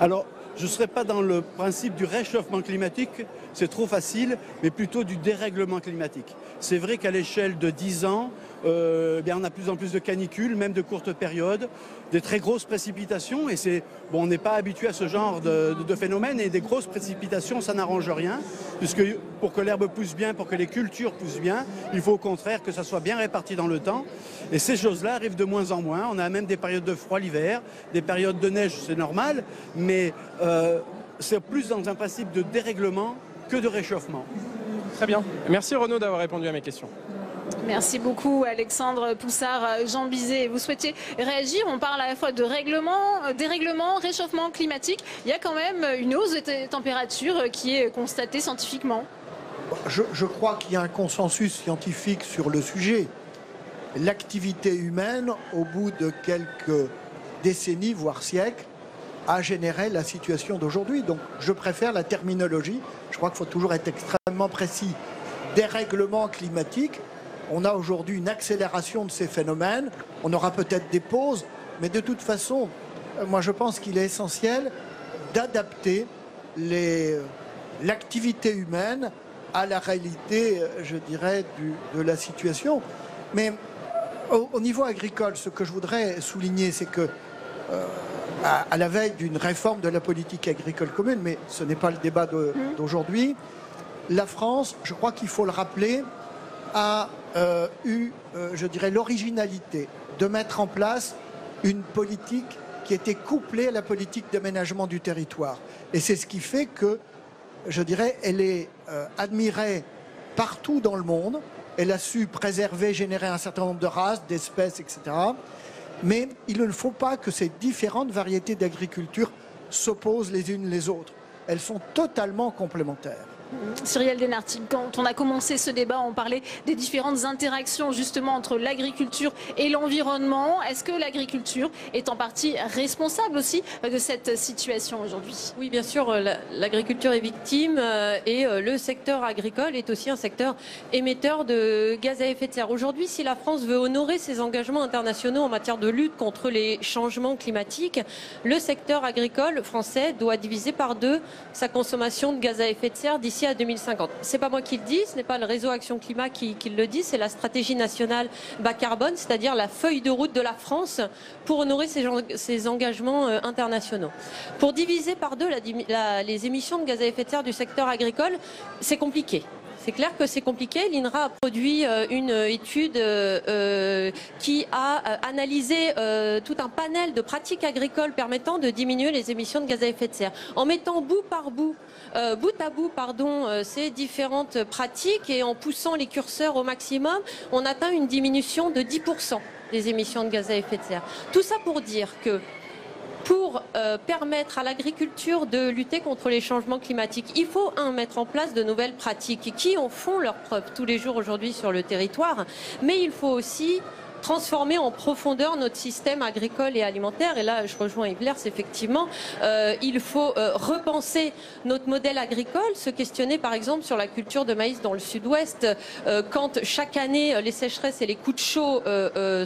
Alors, je ne serais pas dans le principe du réchauffement climatique, c'est trop facile, mais plutôt du dérèglement climatique. C'est vrai qu'à l'échelle de 10 ans, bien, on a de plus en plus de canicules, même de courtes périodes, des très grosses précipitations, et on n'est pas habitué à ce genre de phénomène, et des grosses précipitations, ça n'arrange rien, puisque pour que l'herbe pousse bien, pour que les cultures poussent bien, il faut au contraire que ça soit bien réparti dans le temps, et ces choses-là arrivent de moins en moins. On a même des périodes de froid l'hiver, des périodes de neige, c'est normal, mais c'est plus dans un principe de dérèglement que de réchauffement.
Très bien. Merci Renaud d'avoir répondu à mes questions.
Merci beaucoup Alexandre Poussard. Jean Bizet, vous souhaitiez réagir? On parle à la fois de dérèglement, réchauffement climatique. Il y a quand même une hausse de température qui est constatée scientifiquement.
Je crois qu'il y a un consensus scientifique sur le sujet. L'activité humaine, au bout de quelques décennies, voire siècles, a généré la situation d'aujourd'hui. Donc je préfère la terminologie. Je crois qu'il faut toujours être extrêmement précis. Dérèglement climatique, on a aujourd'hui une accélération de ces phénomènes. On aura peut-être des pauses, mais de toute façon, moi je pense qu'il est essentiel d'adapter l'activité humaine à la réalité, je dirais, de la situation. Mais au niveau agricole, ce que je voudrais souligner, c'est que à la veille d'une réforme de la politique agricole commune, mais ce n'est pas le débat d'aujourd'hui, la France, je crois qu'il faut le rappeler, a eu, je dirais, l'originalité de mettre en place une politique qui était couplée à la politique d'aménagement du territoire. Et c'est ce qui fait que, je dirais, elle est admirée partout dans le monde. Elle a su préserver, générer un certain nombre de races, d'espèces, etc. Mais il ne faut pas que ces différentes variétés d'agriculture s'opposent les unes les autres. Elles sont totalement complémentaires.
Cyrielle Denarty, quand on a commencé ce débat, on parlait des différentes interactions justement entre l'agriculture et l'environnement. Est-ce que l'agriculture est en partie responsable aussi de cette situation aujourd'hui?
Oui, bien sûr, l'agriculture est victime et le secteur agricole est aussi un secteur émetteur de gaz à effet de serre. Aujourd'hui, si la France veut honorer ses engagements internationaux en matière de lutte contre les changements climatiques, le secteur agricole français doit diviser par 2 sa consommation de gaz à effet de serre d'ici à 2050. C'est pas moi qui le dis, ce n'est pas le réseau Action Climat qui le dit, c'est la stratégie nationale bas carbone, c'est-à-dire la feuille de route de la France pour honorer ses engagements internationaux. Pour diviser par 2 les émissions de gaz à effet de serre du secteur agricole, c'est compliqué. C'est clair que c'est compliqué. L'INRA a produit une étude qui a analysé tout un panel de pratiques agricoles permettant de diminuer les émissions de gaz à effet de serre. En mettant bout à bout, ces différentes pratiques et en poussant les curseurs au maximum, on atteint une diminution de 10% des émissions de gaz à effet de serre. Tout ça pour dire que pour permettre à l'agriculture de lutter contre les changements climatiques, il faut mettre en place de nouvelles pratiques qui en font leurs preuves tous les jours aujourd'hui sur le territoire, mais il faut aussi transformer en profondeur notre système agricole et alimentaire. Et là, je rejoins Yves Lers, effectivement, il faut repenser notre modèle agricole, se questionner par exemple sur la culture de maïs dans le sud-ouest, quand chaque année les sécheresses et les coups de chaud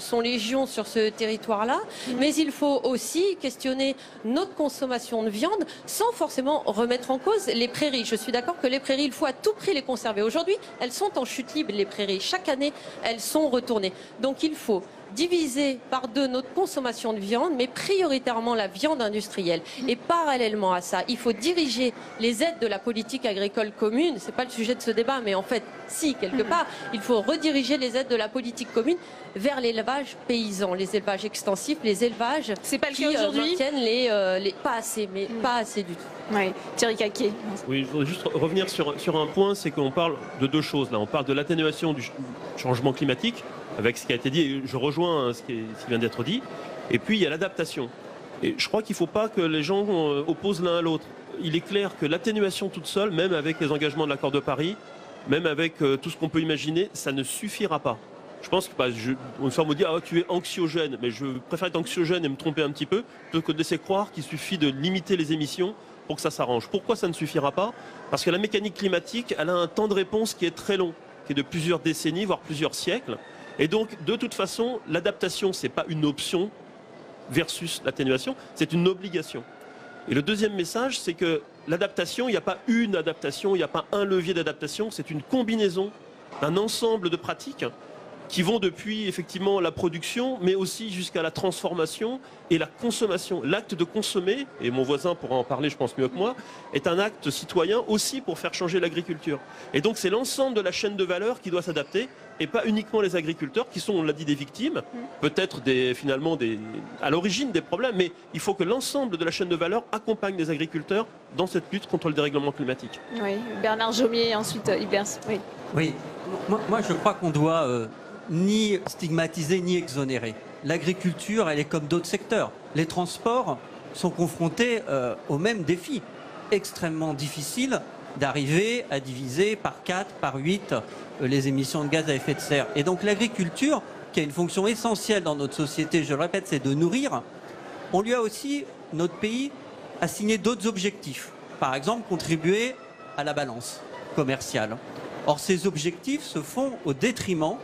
sont légion sur ce territoire-là. Mais il faut aussi questionner notre consommation de viande sans forcément remettre en cause les prairies. Je suis d'accord que les prairies, il faut à tout prix les conserver. Aujourd'hui, elles sont en chute libre, les prairies. Chaque année, elles sont retournées. Donc il faut diviser par deux notre consommation de viande, mais prioritairement la viande industrielle. Et parallèlement à ça, il faut diriger les aides de la politique agricole commune. C'est pas le sujet de ce débat, mais en fait, si, quelque part, il faut rediriger les aides de la politique commune vers l'élevage paysan, les élevages extensifs, les élevages
c'est pas le cas aujourd'hui.
Maintiennent les pas assez, mais pas assez du tout.
Oui, Thierry Caquet.
Oui, je voudrais juste revenir sur un point, c'est qu'on parle de deux choses là. On parle de l'atténuation du changement climatique, avec ce qui a été dit, et je rejoins ce qui vient d'être dit, et puis il y a l'adaptation. Et je crois qu'il ne faut pas que les gens opposent l'un à l'autre. Il est clair que l'atténuation toute seule, même avec les engagements de l'accord de Paris, même avec tout ce qu'on peut imaginer, ça ne suffira pas. Je pense que on me dit tu es anxiogène, mais je préfère être anxiogène et me tromper un petit peu plutôt que de laisser croire qu'il suffit de limiter les émissions pour que ça s'arrange. Pourquoi ça ne suffira pas? Parce que la mécanique climatique, elle a un temps de réponse qui est très long, qui est de plusieurs décennies, voire plusieurs siècles. Et donc, de toute façon, l'adaptation, ce n'est pas une option versus l'atténuation, c'est une obligation. Et le deuxième message, c'est que l'adaptation, il n'y a pas une adaptation, il n'y a pas un levier d'adaptation, c'est une combinaison d'un ensemble de pratiques qui vont depuis effectivement la production, mais aussi jusqu'à la transformation et la consommation. L'acte de consommer, et mon voisin pourra en parler je pense mieux que moi, est un acte citoyen aussi pour faire changer l'agriculture. Et donc c'est l'ensemble de la chaîne de valeur qui doit s'adapter, et pas uniquement les agriculteurs qui sont, on l'a dit, des victimes, peut-être finalement à l'origine des problèmes, mais il faut que l'ensemble de la chaîne de valeur accompagne les agriculteurs dans cette lutte contre le dérèglement climatique.
Oui, Bernard Jomier et ensuite Yves Lers. Oui.
Oui, moi je crois qu'on doit ni stigmatiser ni exonérer. L'agriculture, elle est comme d'autres secteurs. Les transports sont confrontés aux mêmes défis, extrêmement difficiles d'arriver à diviser par 4, par 8 les émissions de gaz à effet de serre. Et donc l'agriculture, qui a une fonction essentielle dans notre société, je le répète, c'est de nourrir. On lui a aussi, notre pays, assigné d'autres objectifs. Par exemple, contribuer à la balance commerciale. Or, ces objectifs se font au détriment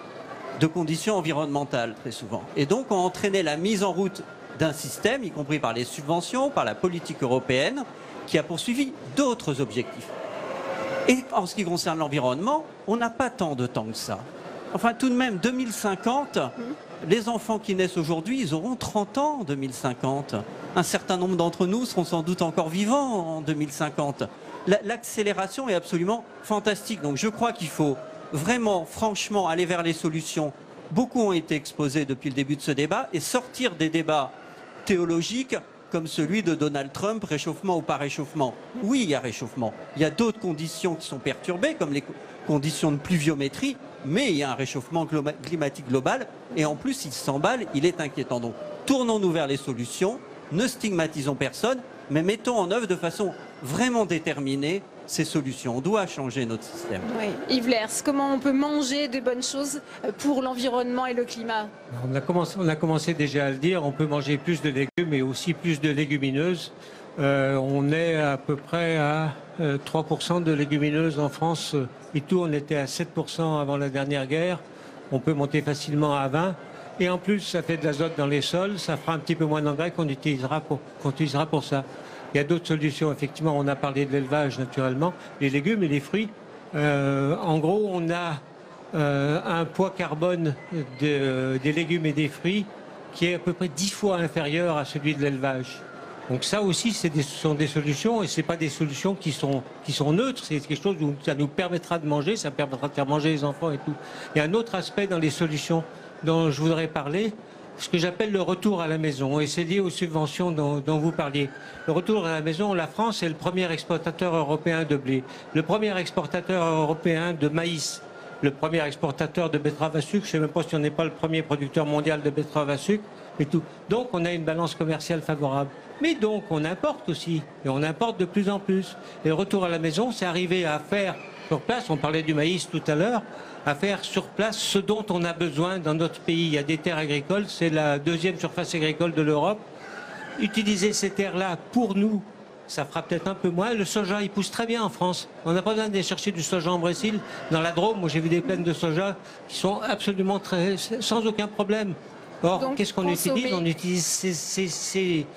de conditions environnementales, très souvent. Et donc, ont entraîné la mise en route d'un système, y compris par les subventions, par la politique européenne, qui a poursuivi d'autres objectifs. Et en ce qui concerne l'environnement, on n'a pas tant de temps que ça. Enfin, tout de même, 2050, les enfants qui naissent aujourd'hui, ils auront 30 ans en 2050. Un certain nombre d'entre nous seront sans doute encore vivants en 2050. L'accélération est absolument fantastique. Donc je crois qu'il faut vraiment, franchement, aller vers les solutions. Beaucoup ont été exposés depuis le début de ce débat et sortir des débats théologiques comme celui de Donald Trump, réchauffement ou pas réchauffement. Oui, il y a réchauffement. Il y a d'autres conditions qui sont perturbées, comme les conditions de pluviométrie, mais il y a un réchauffement climatique global, et en plus, il s'emballe, il est inquiétant. Donc, tournons-nous vers les solutions, ne stigmatisons personne, mais mettons en œuvre de façon vraiment déterminée ces solutions. On doit changer notre système.
Oui. Yves Lers, comment on peut manger de bonnes choses pour l'environnement et le climat?
On a commencé déjà à le dire, on peut manger plus de légumes et aussi plus de légumineuses. On est à peu près à 3% de légumineuses en France. Et tout, on était à 7% avant la dernière guerre. On peut monter facilement à 20%. Et en plus, ça fait de l'azote dans les sols, ça fera un petit peu moins d'engrais qu'on utilisera pour ça. Il y a d'autres solutions, effectivement, on a parlé de l'élevage naturellement, les légumes et les fruits. En gros, on a un poids carbone des légumes et des fruits qui est à peu près 10 fois inférieur à celui de l'élevage. Donc ça aussi, ce sont des solutions, et ce pas des solutions qui sont neutres, c'est quelque chose où ça nous permettra de manger, ça permettra de faire manger les enfants et tout. Il y a un autre aspect dans les solutions dont je voudrais parler, ce que j'appelle le retour à la maison, et c'est lié aux subventions dont vous parliez. Le retour à la maison, la France est le premier exportateur européen de blé, le premier exportateur européen de maïs, le premier exportateur de betterave à sucre, je ne sais même pas si on n'est pas le premier producteur mondial de betterave à sucre, et tout. Donc on a une balance commerciale favorable. Mais donc on importe aussi, et on importe de plus en plus. Et le retour à la maison, c'est arriver à faire sur place, on parlait du maïs tout à l'heure, à faire sur place ce dont on a besoin dans notre pays. Il y a des terres agricoles, c'est la deuxième surface agricole de l'Europe. Utiliser ces terres-là pour nous, ça fera peut-être un peu moins. Le soja, il pousse très bien en France. On n'a pas besoin d'aller chercher du soja en Brésil. Dans la Drôme, moi j'ai vu des plaines de soja qui sont absolument sans aucun problème. Or, qu'est-ce qu'on utilise? On utilise ces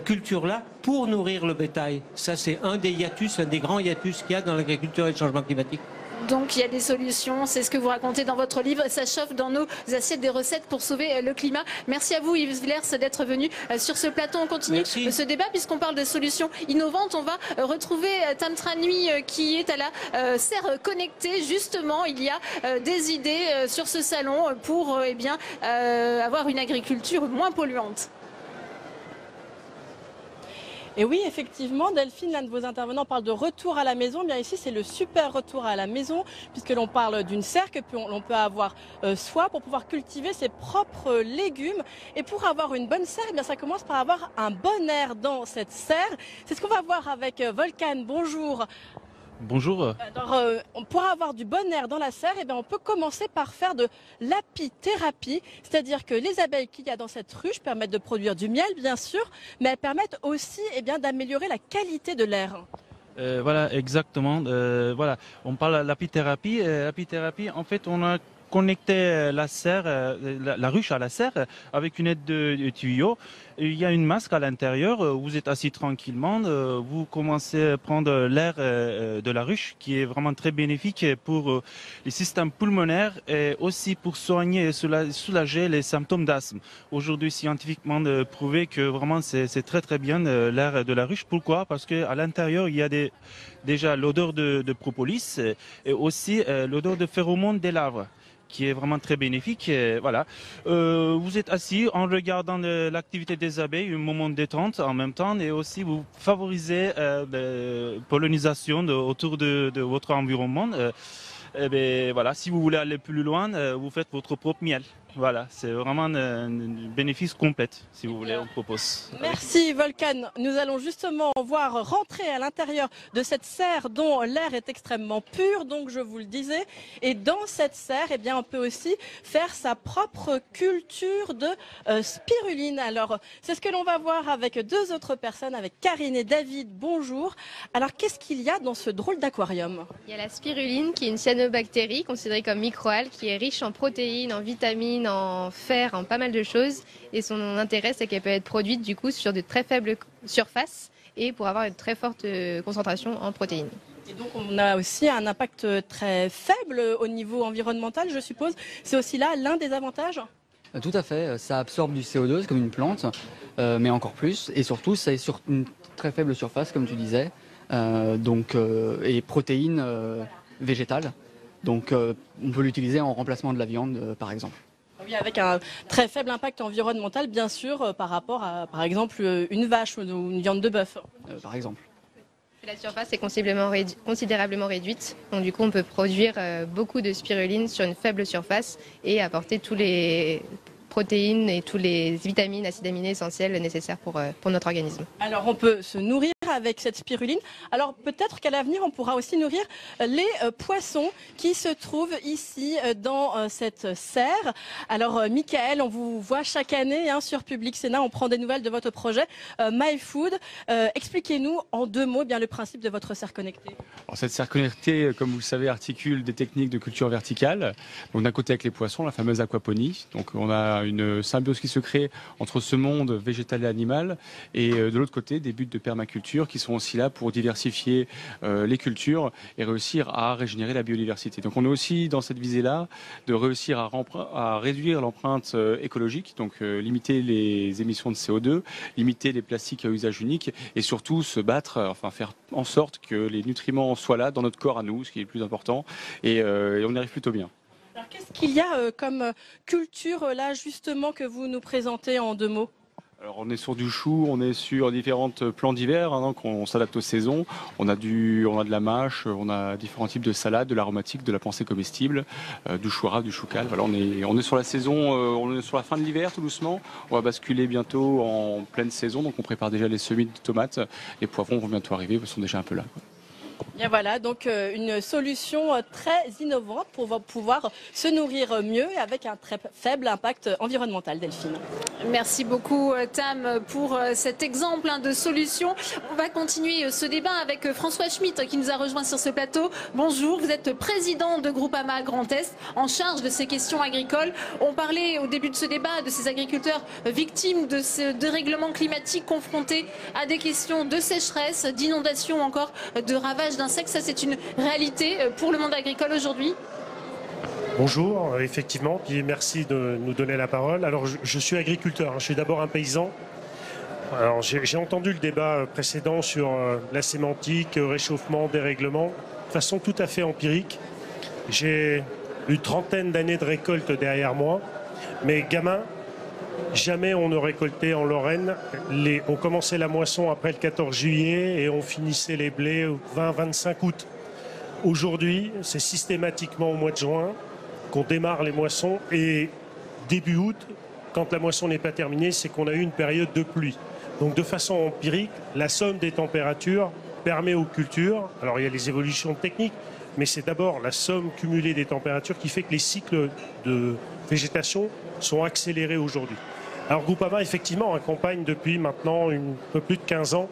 culture-là pour nourrir le bétail. Ça, c'est un des hiatus, un des grands hiatus qu'il y a dans l'agriculture et le changement climatique.
Donc il y a des solutions, c'est ce que vous racontez dans votre livre, ça chauffe dans nos assiettes des recettes pour sauver le climat. Merci à vous Yves Villers d'être venu sur ce plateau. On continue ce débat puisqu'on parle de solutions innovantes. On va retrouver Tam Tra Nui qui est à la serre connectée. Justement, il y a des idées sur ce salon pour avoir une agriculture moins polluante.
Et oui, effectivement, Delphine, l'un de vos intervenants parle de retour à la maison. Bien ici, c'est le super retour à la maison, puisque l'on parle d'une serre que l'on peut avoir soi pour pouvoir cultiver ses propres légumes. Et pour avoir une bonne serre, eh bien, ça commence par avoir un bon air dans cette serre. C'est ce qu'on va voir avec Volkan. Bonjour.
Bonjour.
Alors, pour avoir du bon air dans la serre, eh bien, on peut commencer par faire de l'apithérapie, c'est-à-dire que les abeilles qu'il y a dans cette ruche permettent de produire du miel, bien sûr, mais elles permettent aussi d'améliorer la qualité de l'air.
Voilà, exactement. Voilà, on parle de l'apithérapie. L'apithérapie, en fait, on a connecté la serre, la ruche à la serre avec une aide de tuyau. Il y a une masque à l'intérieur, vous êtes assis tranquillement, vous commencez à prendre l'air de la ruche qui est vraiment très bénéfique pour les systèmes pulmonaires et aussi pour soigner et soulager les symptômes d'asthme. Aujourd'hui, scientifiquement prouvé que vraiment c'est très très bien l'air de la ruche. Pourquoi? Parce qu'à l'intérieur, il y a déjà l'odeur de propolis et aussi l'odeur de phéromones des larves, qui est vraiment très bénéfique. Voilà. Vous êtes assis en regardant l'activité des abeilles, un moment de détente en même temps, et aussi vous favorisez la pollinisation autour de votre environnement. Voilà. Si vous voulez aller plus loin, vous faites votre propre miel. Voilà, c'est vraiment un bénéfice complet, si vous voulez, on propose.
Merci Volkan. Nous allons justement voir rentrer à l'intérieur de cette serre dont l'air est extrêmement pur, donc je vous le disais. Et dans cette serre, eh bien, on peut aussi faire sa propre culture de spiruline. Alors, c'est ce que l'on va voir avec deux autres personnes, avec Karine et David. Bonjour. Alors, qu'est-ce qu'il y a dans ce drôle d'aquarium?
Il y a la spiruline, qui est une cyanobactérie considérée comme microalgue, qui est riche en protéines, en vitamines, en fer, en pas mal de choses, et son intérêt c'est qu'elle peut être produite du coup sur de très faibles surfaces et pour avoir une très forte concentration en protéines.
Et donc on a aussi un impact très faible au niveau environnemental, je suppose. C'est aussi là l'un des avantages?
Tout à fait, ça absorbe du CO2, c'est comme une plante, mais encore plus, et surtout ça est sur une très faible surface comme tu disais, et protéines végétales, donc on peut l'utiliser en remplacement de la viande par exemple.
Oui, avec un très faible impact environnemental, bien sûr, par rapport à, par exemple, une vache ou une viande de bœuf.
Par exemple.
La surface est considérablement réduite, donc du coup on peut produire beaucoup de spiruline sur une faible surface et apporter tous les protéines et tous les vitamines, acides aminés essentiels nécessaires pour notre organisme.
Alors on peut se nourrir avec cette spiruline. Alors peut-être qu'à l'avenir on pourra aussi nourrir les poissons qui se trouvent ici dans cette serre. Alors Michael, on vous voit chaque année sur Public Sénat, on prend des nouvelles de votre projet My Food. Expliquez-nous en deux mots bien le principe de votre serre connectée.
Alors, cette serre connectée, comme vous le savez, articule des techniques de culture verticale. Donc d'un côté avec les poissons, la fameuse aquaponie. Donc on a une symbiose qui se crée entre ce monde végétal et animal, et de l'autre côté des buts de permaculture agriculture qui sont aussi là pour diversifier les cultures et réussir à régénérer la biodiversité. Donc on est aussi dans cette visée-là de réussir à réduire l'empreinte écologique, donc limiter les émissions de CO2, limiter les plastiques à usage unique et surtout se battre, enfin faire en sorte que les nutriments soient là dans notre corps à nous, ce qui est le plus important, et on y arrive plutôt bien.
Alors qu'est-ce qu'il y a comme culture là justement que vous nous présentez en 2 mots?
Alors on est sur du chou, on est sur différents plants d'hiver, hein, donc on s'adapte aux saisons. On a de la mâche, on a différents types de salades, de l'aromatique, de la pensée comestible, du chou rave, du chou cal. Voilà, on est sur la saison, on est sur la fin de l'hiver tout doucement. On va basculer bientôt en pleine saison, donc on prépare déjà les semis de tomates. Les poivrons vont bientôt arriver, ils sont déjà un peu là.
Bien voilà, donc une solution très innovante pour pouvoir se nourrir mieux et avec un très faible impact environnemental, Delphine.
Merci beaucoup Tam pour cet exemple de solution. On va continuer ce débat avec François Schmitt qui nous a rejoint sur ce plateau. Bonjour, vous êtes président de Groupama Grand Est en charge de ces questions agricoles. On parlait au début de ce débat de ces agriculteurs victimes de ce dérèglement climatique confrontés à des questions de sécheresse, d'inondation, encore de ravages d'insectes. Ça, c'est une réalité pour le monde agricole aujourd'hui.
Bonjour, effectivement, puis merci de nous donner la parole. Alors, je suis agriculteur, je suis d'abord un paysan. Alors, j'ai entendu le débat précédent sur la sémantique, réchauffement, dérèglement, de façon tout à fait empirique. J'ai une trentaine d'années de récolte derrière moi, mais gamin, jamais on ne récoltait en Lorraine. On commençait la moisson après le 14 juillet et on finissait les blés au 20-25 août. Aujourd'hui, c'est systématiquement au mois de juin qu'on démarre les moissons et début août, quand la moisson n'est pas terminée, c'est qu'on a eu une période de pluie. Donc de façon empirique, la somme des températures permet aux cultures, alors il y a les évolutions techniques, mais c'est d'abord la somme cumulée des températures qui fait que les cycles de végétation sont accélérés aujourd'hui. Alors Groupama, effectivement, accompagne depuis maintenant un peu plus de 15 ans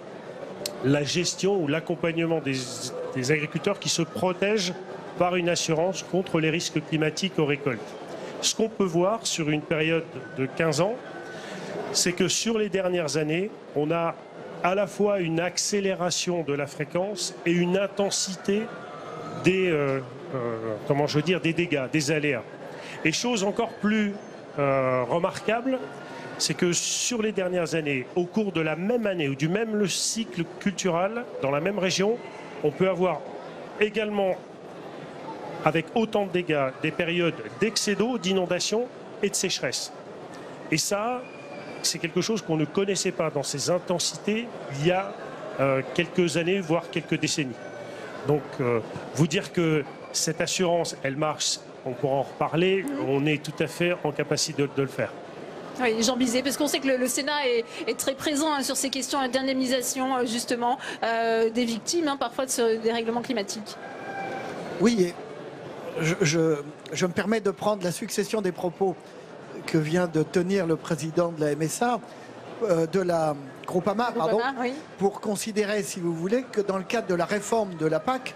la gestion ou l'accompagnement des agriculteurs qui se protègent par une assurance contre les risques climatiques aux récoltes. Ce qu'on peut voir sur une période de 15 ans, c'est que sur les dernières années, on a à la fois une accélération de la fréquence et une intensité des dégâts, des aléas. Et chose encore plus remarquable, c'est que sur les dernières années, au cours de la même année ou du même cycle cultural, dans la même région, on peut avoir également, avec autant de dégâts, des périodes d'excès d'eau, d'inondation et de sécheresse. Et ça, c'est quelque chose qu'on ne connaissait pas dans ces intensités il y a quelques années, voire quelques décennies. Donc, vous dire que cette assurance, elle marche, on pourra en reparler, on est tout à fait en capacité de le faire.
Oui, Jean Bizet, parce qu'on sait que le Sénat est très présent sur ces questions d'indemnisation, justement, des victimes, parfois de ce dérèglement climatique.
Oui, et je me permets de prendre la succession des propos que vient de tenir le président de la MSA, de la Groupama,
oui.
Pour considérer, si vous voulez, que dans le cadre de la réforme de la PAC,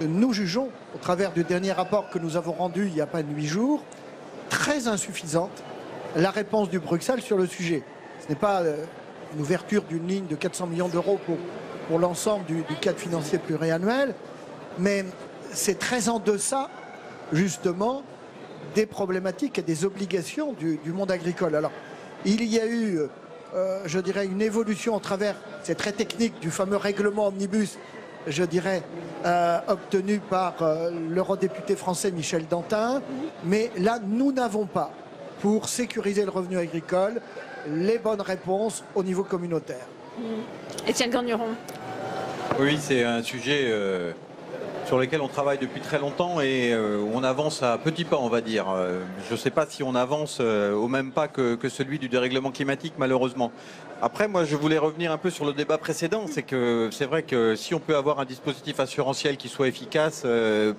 nous jugeons, au travers du dernier rapport que nous avons rendu il n'y a pas 8 jours, très insuffisante la réponse du Bruxelles sur le sujet. Ce n'est pas une ouverture d'une ligne de 400 millions d'euros pour l'ensemble du cadre financier pluriannuel, mais c'est très en deçà, justement, des problématiques et des obligations du monde agricole. Alors, il y a eu, je dirais, une évolution au travers, c'est très technique, du fameux règlement omnibus, je dirais, obtenu par l'eurodéputé français Michel Dantin. Mais là, nous n'avons pas, pour sécuriser le revenu agricole, les bonnes réponses au niveau communautaire.
Étienne Gagneron.
Oui, c'est un sujet sur lequel on travaille depuis très longtemps et on avance à petits pas, on va dire. Je ne sais pas si on avance au même pas que celui du dérèglement climatique, malheureusement. Après, moi, je voulais revenir un peu sur le débat précédent. C'est vrai que si on peut avoir un dispositif assurantiel qui soit efficace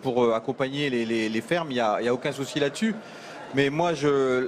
pour accompagner les fermes, il n'y a aucun souci là-dessus. Mais moi,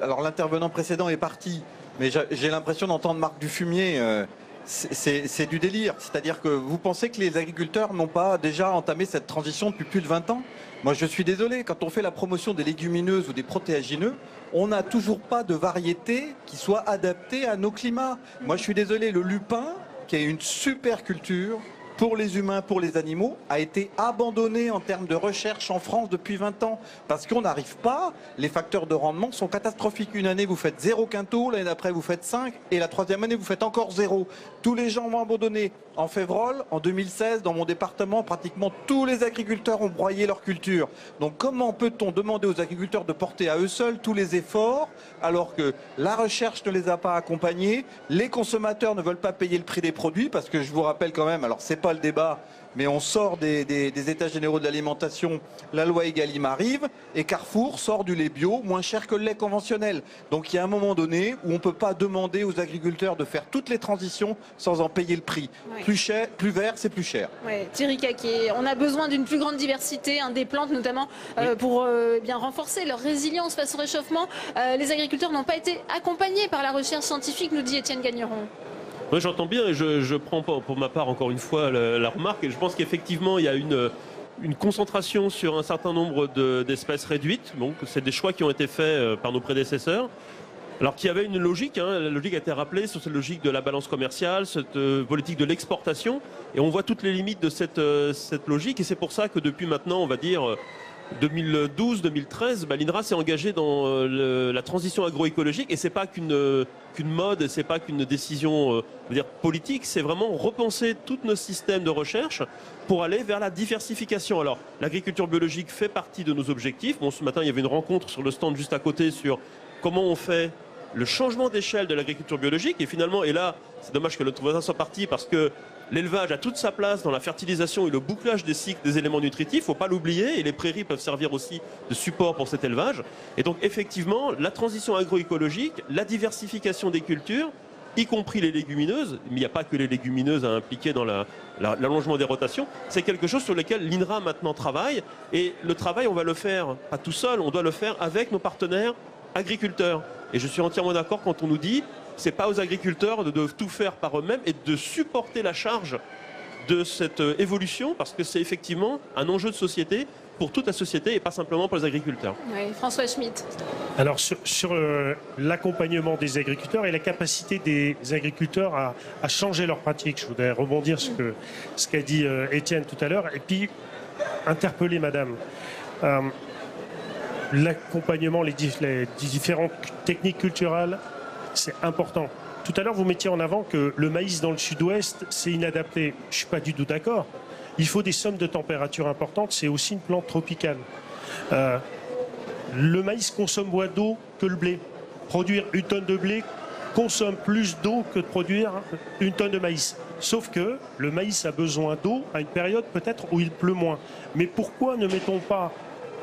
alors l'intervenant précédent est parti, mais j'ai l'impression d'entendre Marc Dufumier. C'est du délire. C'est-à-dire que vous pensez que les agriculteurs n'ont pas déjà entamé cette transition depuis plus de 20 ans? Moi, je suis désolé, quand on fait la promotion des légumineuses ou des protéagineux, on n'a toujours pas de variété qui soit adaptée à nos climats. Moi, je suis désolé, le lupin, qui est une super culture pour les humains, pour les animaux, a été abandonné en termes de recherche en France depuis 20 ans. Parce qu'on n'arrive pas, les facteurs de rendement sont catastrophiques. Une année, vous faites 0 quintot, l'année d'après, vous faites 5, et la troisième année, vous faites encore 0. Tous les gens vont abandonner. En Févrole, en 2016, dans mon département, pratiquement tous les agriculteurs ont broyé leur culture. Donc comment peut-on demander aux agriculteurs de porter à eux seuls tous les efforts, alors que la recherche ne les a pas accompagnés, les consommateurs ne veulent pas payer le prix des produits, parce que je vous rappelle quand même, alors c'est pas le débat, mais on sort des états généraux de l'alimentation, la loi Egalim arrive, et Carrefour sort du lait bio moins cher que le lait conventionnel. Donc il y a un moment donné où on ne peut pas demander aux agriculteurs de faire toutes les transitions sans en payer le prix.
Ouais.
Plus cher, plus vert, c'est plus cher.
Ouais, Thierry Caquet, on a besoin d'une plus grande diversité des plantes, notamment pour bien renforcer leur résilience face au réchauffement. Les agriculteurs n'ont pas été accompagnés par la recherche scientifique, nous dit Étienne Gagneron.
Oui, j'entends bien et je prends pour ma part encore une fois la remarque. Et je pense qu'effectivement, il y a une concentration sur un certain nombre d'espèces réduites. Donc, c'est des choix qui ont été faits par nos prédécesseurs. Alors qu'il y avait une logique, la logique a été rappelée sur cette logique de la balance commerciale, cette politique de l'exportation. Et on voit toutes les limites de cette logique. Et c'est pour ça que depuis maintenant, on va dire 2012-2013, l'INRA s'est engagée dans la transition agroécologique. Et c'est pas qu'une mode, c'est pas qu'une décision politique, c'est vraiment repenser tous nos systèmes de recherche pour aller vers la diversification. Alors, l'agriculture biologique fait partie de nos objectifs. Bon, ce matin, il y avait une rencontre sur le stand juste à côté sur comment on fait le changement d'échelle de l'agriculture biologique. Et finalement, et là, c'est dommage que notre voisin soit parti parce que l'élevage a toute sa place dans la fertilisation et le bouclage des cycles des éléments nutritifs. Il ne faut pas l'oublier. Et les prairies peuvent servir aussi de support pour cet élevage. Et donc, effectivement, la transition agroécologique, la diversification des cultures, y compris les légumineuses, mais il n'y a pas que les légumineuses à impliquer dans l'allongement des rotations, c'est quelque chose sur lequel l'INRA maintenant travaille. Et le travail, on va le faire pas tout seul, on doit le faire avec nos partenaires agriculteurs. Et je suis entièrement d'accord quand on nous dit c'est pas aux agriculteurs de tout faire par eux-mêmes et de supporter la charge de cette évolution parce que c'est effectivement un enjeu de société pour toute la société et pas simplement pour les agriculteurs.
Oui, François Schmitt.
Alors sur l'accompagnement des agriculteurs et la capacité des agriculteurs à changer leurs pratiques, je voudrais rebondir sur ce qu'a dit Étienne tout à l'heure et puis interpeller madame. L'accompagnement, les différentes techniques culturelles, c'est important. Tout à l'heure, vous mettiez en avant que le maïs dans le sud-ouest, c'est inadapté. Je ne suis pas du tout d'accord. Il faut des sommes de température importantes, c'est aussi une plante tropicale. Le maïs consomme moins d'eau que le blé. Produire une tonne de blé consomme plus d'eau que de produire une tonne de maïs. Sauf que le maïs a besoin d'eau à une période peut-être où il pleut moins. Mais pourquoi ne mettons pas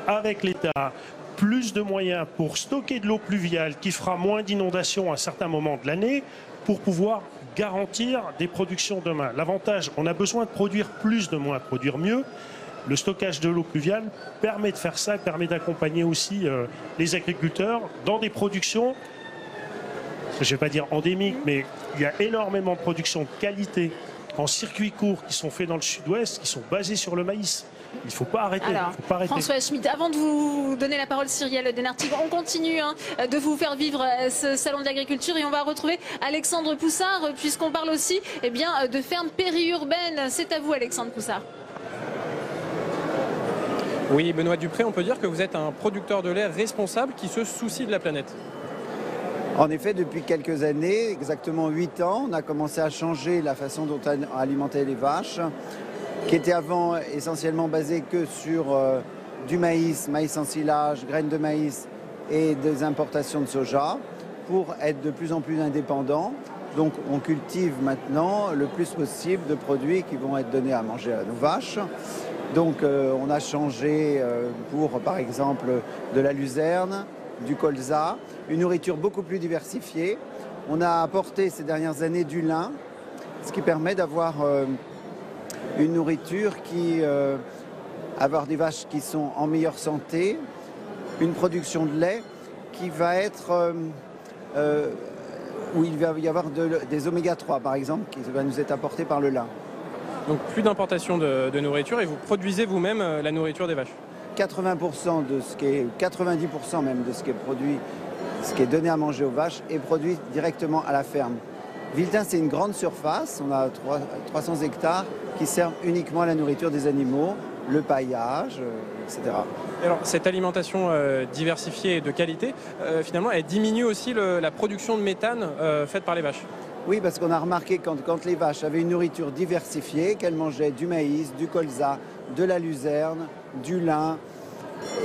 avec l'État plus de moyens pour stocker de l'eau pluviale qui fera moins d'inondations à certains moments de l'année pour pouvoir garantir des productions demain. L'avantage, on a besoin de produire plus de moins, produire mieux. Le stockage de l'eau pluviale permet de faire ça, permet d'accompagner aussi les agriculteurs dans des productions, je ne vais pas dire endémiques, mais il y a énormément de productions de qualité en circuit court qui sont faits dans le sud-ouest, qui sont basées sur le maïs. Il ne faut pas arrêter.
Alors,
faut pas arrêter.
François Schmitt, avant de vous donner la parole, Cyrielle Denartig, on continue de vous faire vivre ce salon de l'agriculture et on va retrouver Alexandre Poussard puisqu'on parle aussi de fermes périurbaines. C'est à vous, Alexandre Poussard.
Oui, Benoît Dupré, on peut dire que vous êtes un producteur de lait responsable qui se soucie de la planète.
En effet, depuis quelques années, exactement 8 ans, on a commencé à changer la façon dont on alimentait les vaches, qui était avant essentiellement basé que sur du maïs, maïs en silage, graines de maïs et des importations de soja, pour être de plus en plus indépendants. Donc on cultive maintenant le plus possible de produits qui vont être donnés à manger à nos vaches. Donc on a changé pour par exemple de la luzerne, du colza, une nourriture beaucoup plus diversifiée. On a apporté ces dernières années du lin, ce qui permet d'avoir une nourriture qui avoir des vaches qui sont en meilleure santé, une production de lait qui va être où il va y avoir des oméga 3 par exemple qui va nous être apporté par le lin.
Donc plus d'importation de nourriture et vous produisez vous-même la nourriture des vaches.
80% de ce qui est 90% même de ce qui est produit, ce qui est donné à manger aux vaches est produit directement à la ferme. Viltin, c'est une grande surface, on a 300 hectares qui servent uniquement à la nourriture des animaux, le paillage, etc.
Alors, cette alimentation diversifiée et de qualité, finalement, elle diminue aussi la production de méthane faite par les vaches.
Oui, parce qu'on a remarqué quand les vaches avaient une nourriture diversifiée, qu'elles mangeaient du maïs, du colza, de la luzerne, du lin,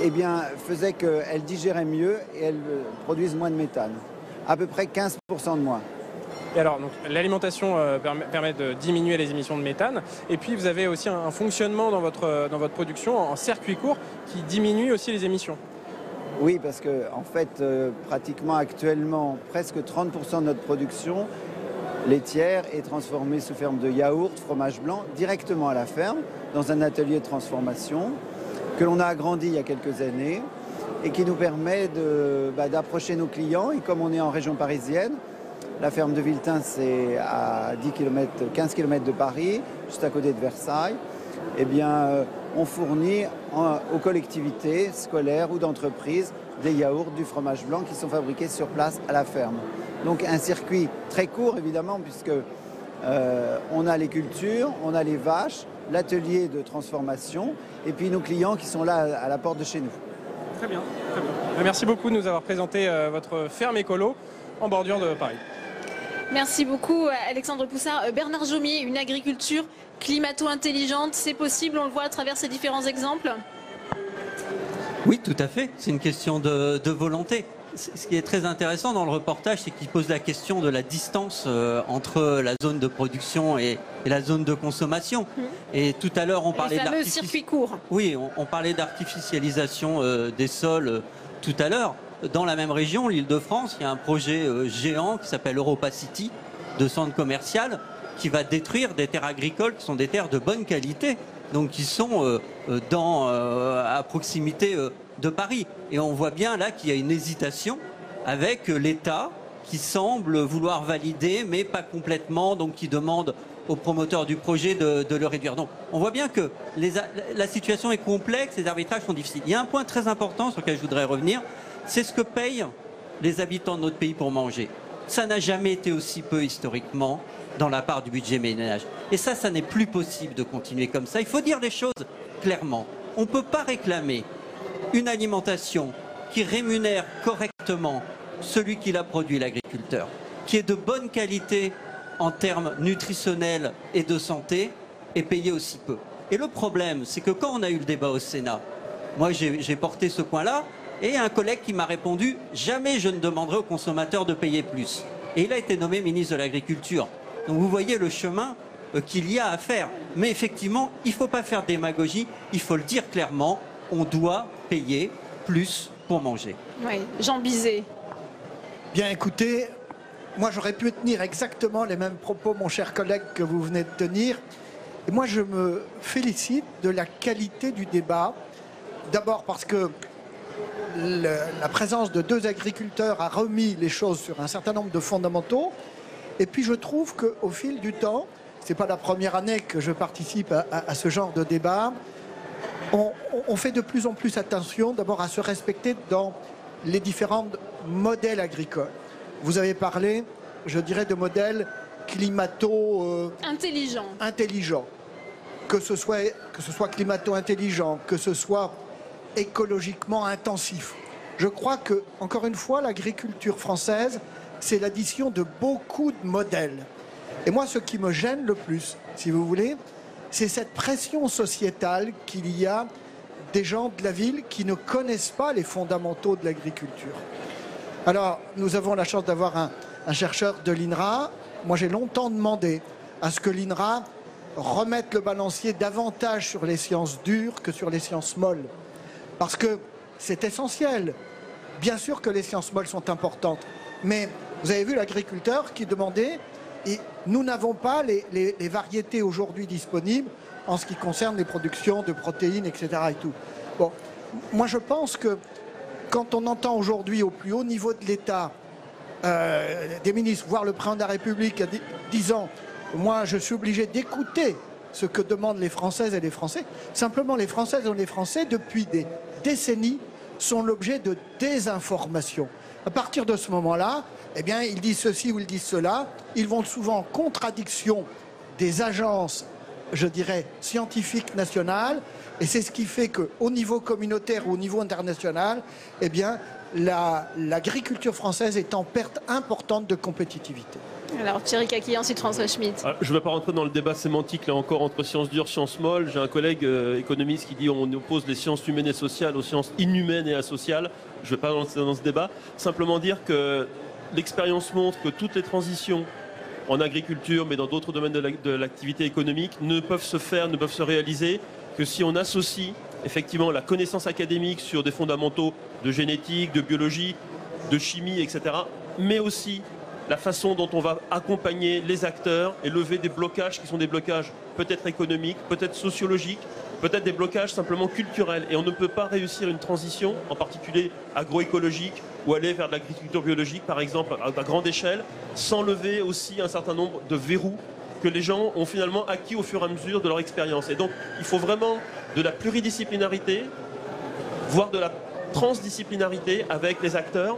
eh bien, faisait qu'elles digéraient mieux et elles produisent moins de méthane. À peu près 15% de moins.
Et alors, l'alimentation permet de diminuer les émissions de méthane. Et puis, vous avez aussi un fonctionnement dans votre production en circuit court qui diminue aussi les émissions.
Oui, parce que en fait, pratiquement actuellement, presque 30% de notre production laitière est transformée sous forme de yaourt, fromage blanc, directement à la ferme, dans un atelier de transformation que l'on a agrandi il y a quelques années et qui nous permet d'approcher nos clients. Et comme on est en région parisienne, la ferme de Viltin, c'est à 15 km de Paris, juste à côté de Versailles. Eh bien, on fournit aux collectivités scolaires ou d'entreprises des yaourts, du fromage blanc qui sont fabriqués sur place à la ferme. Donc un circuit très court, évidemment, puisque on a les cultures, on a les vaches, l'atelier de transformation et puis nos clients qui sont là à la porte de chez nous.
Très bien, très bien. Merci beaucoup de nous avoir présenté votre ferme écolo en bordure de Paris.
Merci beaucoup Alexandre Poussard. Bernard Jomier, une agriculture climato-intelligente, c'est possible, on le voit à travers ces différents exemples?
Oui, tout à fait, c'est une question de volonté. Ce qui est très intéressant dans le reportage, c'est qu'il pose la question de la distance entre la zone de production et la zone de consommation. Et tout à l'heure, on parlait
de circuit court.
Oui, on parlait d'artificialisation des sols tout à l'heure. Dans la même région, l'Île-de-France, il y a un projet géant qui s'appelle Europa City, de centre commercial, qui va détruire des terres agricoles qui sont des terres de bonne qualité, donc qui sont à proximité de Paris. Et on voit bien là qu'il y a une hésitation avec l'État qui semble vouloir valider, mais pas complètement, donc qui demande aux promoteurs du projet de le réduire. Donc on voit bien que la situation est complexe, les arbitrages sont difficiles. Il y a un point très important sur lequel je voudrais revenir, c'est ce que payent les habitants de notre pays pour manger. Ça n'a jamais été aussi peu historiquement dans la part du budget ménage. Et ça n'est plus possible de continuer comme ça. Il faut dire les choses clairement. On ne peut pas réclamer une alimentation qui rémunère correctement celui qui l'a produit, l'agriculteur, qui est de bonne qualité en termes nutritionnels et de santé, et payé aussi peu. Et le problème, c'est que quand on a eu le débat au Sénat, moi j'ai porté ce point-là, et un collègue qui m'a répondu « Jamais je ne demanderai aux consommateurs de payer plus ». Et il a été nommé ministre de l'Agriculture. Donc vous voyez le chemin qu'il y a à faire. Mais effectivement, il ne faut pas faire démagogie, il faut le dire clairement, on doit payer plus pour manger.
Oui, Jean Bizet.
Bien écoutez, moi j'aurais pu tenir exactement les mêmes propos, mon cher collègue, que vous venez de tenir. Et moi je me félicite de la qualité du débat. D'abord parce que la présence de deux agriculteurs a remis les choses sur un certain nombre de fondamentaux. Et puis je trouve qu'au fil du temps, ce n'est pas la première année que je participe à ce genre de débat, on fait de plus en plus attention d'abord à se respecter dans les différents modèles agricoles. Vous avez parlé, je dirais, de modèles climato-intelligents. Que ce soit climato-intelligent, que ce soit écologiquement intensif. Je crois que, encore une fois, l'agriculture française, c'est l'addition de beaucoup de modèles. Et moi, ce qui me gêne le plus, si vous voulez, c'est cette pression sociétale qu'il y a des gens de la ville qui ne connaissent pas les fondamentaux de l'agriculture. Alors, nous avons la chance d'avoir un chercheur de l'INRA. Moi, j'ai longtemps demandé à ce que l'INRA remette le balancier davantage sur les sciences dures que sur les sciences molles. Parce que c'est essentiel. Bien sûr que les sciences molles sont importantes, mais vous avez vu l'agriculteur qui demandait, et nous n'avons pas les variétés aujourd'hui disponibles en ce qui concerne les productions de protéines, etc. Et tout. Bon, moi je pense que quand on entend aujourd'hui au plus haut niveau de l'État des ministres, voire le président de la République disant « moi je suis obligé d'écouter ce que demandent les Françaises et les Français », simplement les Françaises et les Français depuis des décennies sont l'objet de désinformation. À partir de ce moment-là, eh bien, ils disent ceci ou ils disent cela. Ils vont souvent en contradiction des agences, je dirais, scientifiques nationales. Et c'est ce qui fait qu'au niveau communautaire ou au niveau international, eh bien, l'agriculture française est en perte importante de compétitivité.
Alors Thierry Caqui, ensuite François Schmitt.
Je ne vais pas rentrer dans le débat sémantique là encore entre sciences dures, sciences molles. J'ai un collègue économiste qui dit on oppose les sciences humaines et sociales aux sciences inhumaines et asociales. Je ne vais pas rentrer dans ce débat. Simplement dire que l'expérience montre que toutes les transitions en agriculture, mais dans d'autres domaines de l'activité économique, ne peuvent se faire, ne peuvent se réaliser que si on associe effectivement la connaissance académique sur des fondamentaux de génétique, de biologie, de chimie, etc., mais aussi la façon dont on va accompagner les acteurs et lever des blocages qui sont des blocages peut-être économiques, peut-être sociologiques, peut-être des blocages simplement culturels. Et on ne peut pas réussir une transition, en particulier agroécologique, ou aller vers de l'agriculture biologique, par exemple, à grande échelle, sans lever aussi un certain nombre de verrous que les gens ont finalement acquis au fur et à mesure de leur expérience. Et donc, il faut vraiment de la pluridisciplinarité, voire de la transdisciplinarité avec les acteurs.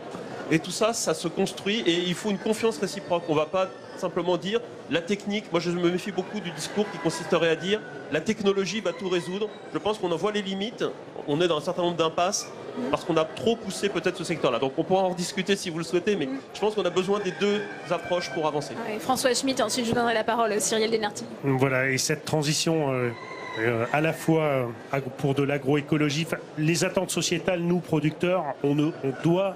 Et tout ça, ça se construit et il faut une confiance réciproque. On ne va pas simplement dire la technique. Moi, je me méfie beaucoup du discours qui consisterait à dire la technologie va tout résoudre. Je pense qu'on en voit les limites. On est dans un certain nombre d'impasses parce qu'on a trop poussé peut-être ce secteur-là. Donc on pourra en rediscuter si vous le souhaitez, mais je pense qu'on a besoin des deux approches pour avancer.
Ouais, François Schmitt, ensuite je vous donnerai la parole, Cyrielle Desnarty.
Voilà, et cette transition à la fois pour de l'agroécologie, les attentes sociétales, nous, producteurs, on doit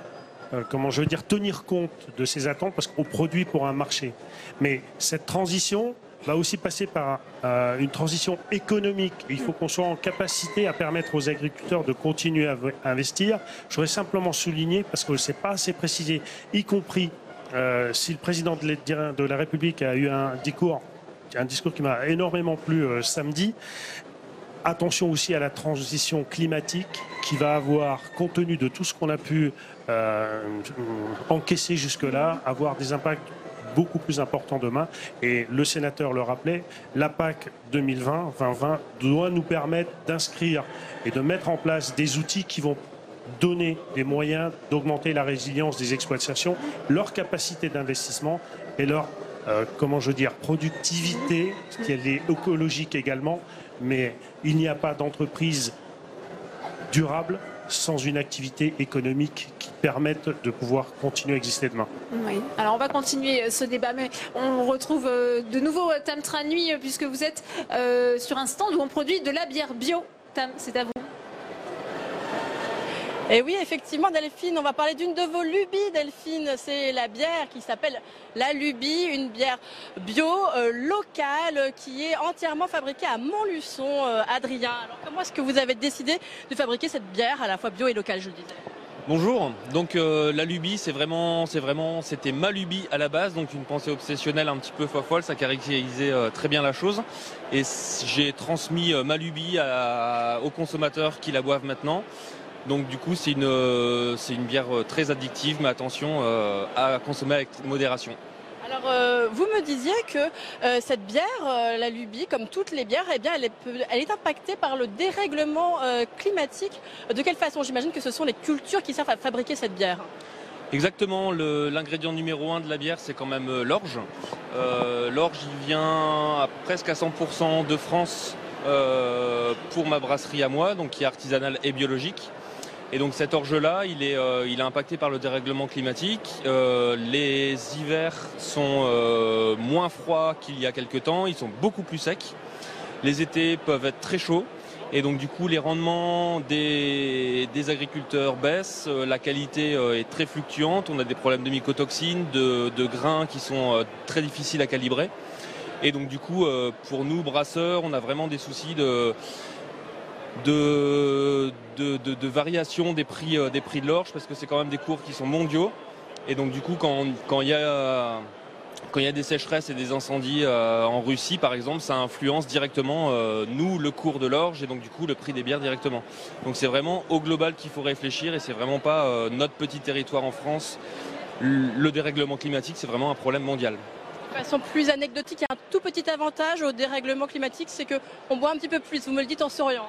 tenir compte de ces attentes parce qu'on produit pour un marché. Mais cette transition va aussi passer par une transition économique. Il faut qu'on soit en capacité à permettre aux agriculteurs de continuer à investir. Je voudrais simplement souligner, parce que ce n'est pas assez précisé, y compris si le président de la République a eu un discours qui m'a énormément plu samedi. Attention aussi à la transition climatique qui va avoir, compte tenu de tout ce qu'on a pu encaisser jusque-là, avoir des impacts beaucoup plus importants demain. Et le sénateur le rappelait, la PAC 2020 doit nous permettre d'inscrire et de mettre en place des outils qui vont donner des moyens d'augmenter la résilience des exploitations, leur capacité d'investissement et leur productivité, qui est écologique également. Mais il n'y a pas d'entreprise durable sans une activité économique qui permette de pouvoir continuer à exister demain.
Oui. Alors on va continuer ce débat, mais on retrouve de nouveau Tam Tranui, puisque vous êtes sur un stand où on produit de la bière bio. Tam, c'est à vous.
Et oui, effectivement, Delphine, on va parler d'une de vos lubies, Delphine. C'est la bière qui s'appelle la Lubie, une bière bio, locale, qui est entièrement fabriquée à Montluçon. Adrien, alors comment est-ce que vous avez décidé de fabriquer cette bière à la fois bio et locale, je le disais ?
Bonjour, donc la Lubie, c'était ma lubie à la base, donc une pensée obsessionnelle un petit peu folle, ça caractérisait très bien la chose. Et j'ai transmis ma lubie aux consommateurs qui la boivent maintenant. Donc du coup c'est une bière très addictive, mais attention à consommer avec modération.
Alors vous me disiez que cette bière, la Lubie, comme toutes les bières, eh bien, elle est impactée par le dérèglement climatique. De quelle façon? J'imagine que ce sont les cultures qui servent à fabriquer cette bière.
Exactement, l'ingrédient numéro 1 de la bière, c'est quand même l'orge. L'orge, il vient presque à 100% de France pour ma brasserie à moi, donc qui est artisanale et biologique. Et donc cet orge-là, il est impacté par le dérèglement climatique. Les hivers sont moins froids qu'il y a quelques temps, ils sont beaucoup plus secs. Les étés peuvent être très chauds. Et donc du coup, les rendements des agriculteurs baissent, la qualité est très fluctuante, on a des problèmes de mycotoxines, de grains qui sont très difficiles à calibrer. Et donc du coup, pour nous, brasseurs, on a vraiment des soucis de variation des prix de l'orge, parce que c'est quand même des cours qui sont mondiaux. Et donc du coup, quand il y a des sécheresses et des incendies en Russie, par exemple, ça influence directement nous, le cours de l'orge, et donc du coup le prix des bières directement. Donc c'est vraiment au global qu'il faut réfléchir, et c'est vraiment pas notre petit territoire en France. Le dérèglement climatique, c'est vraiment un problème mondial.
De façon plus anecdotique, il y a un tout petit avantage au dérèglement climatique, c'est qu'on boit un petit peu plus, vous me le dites en souriant.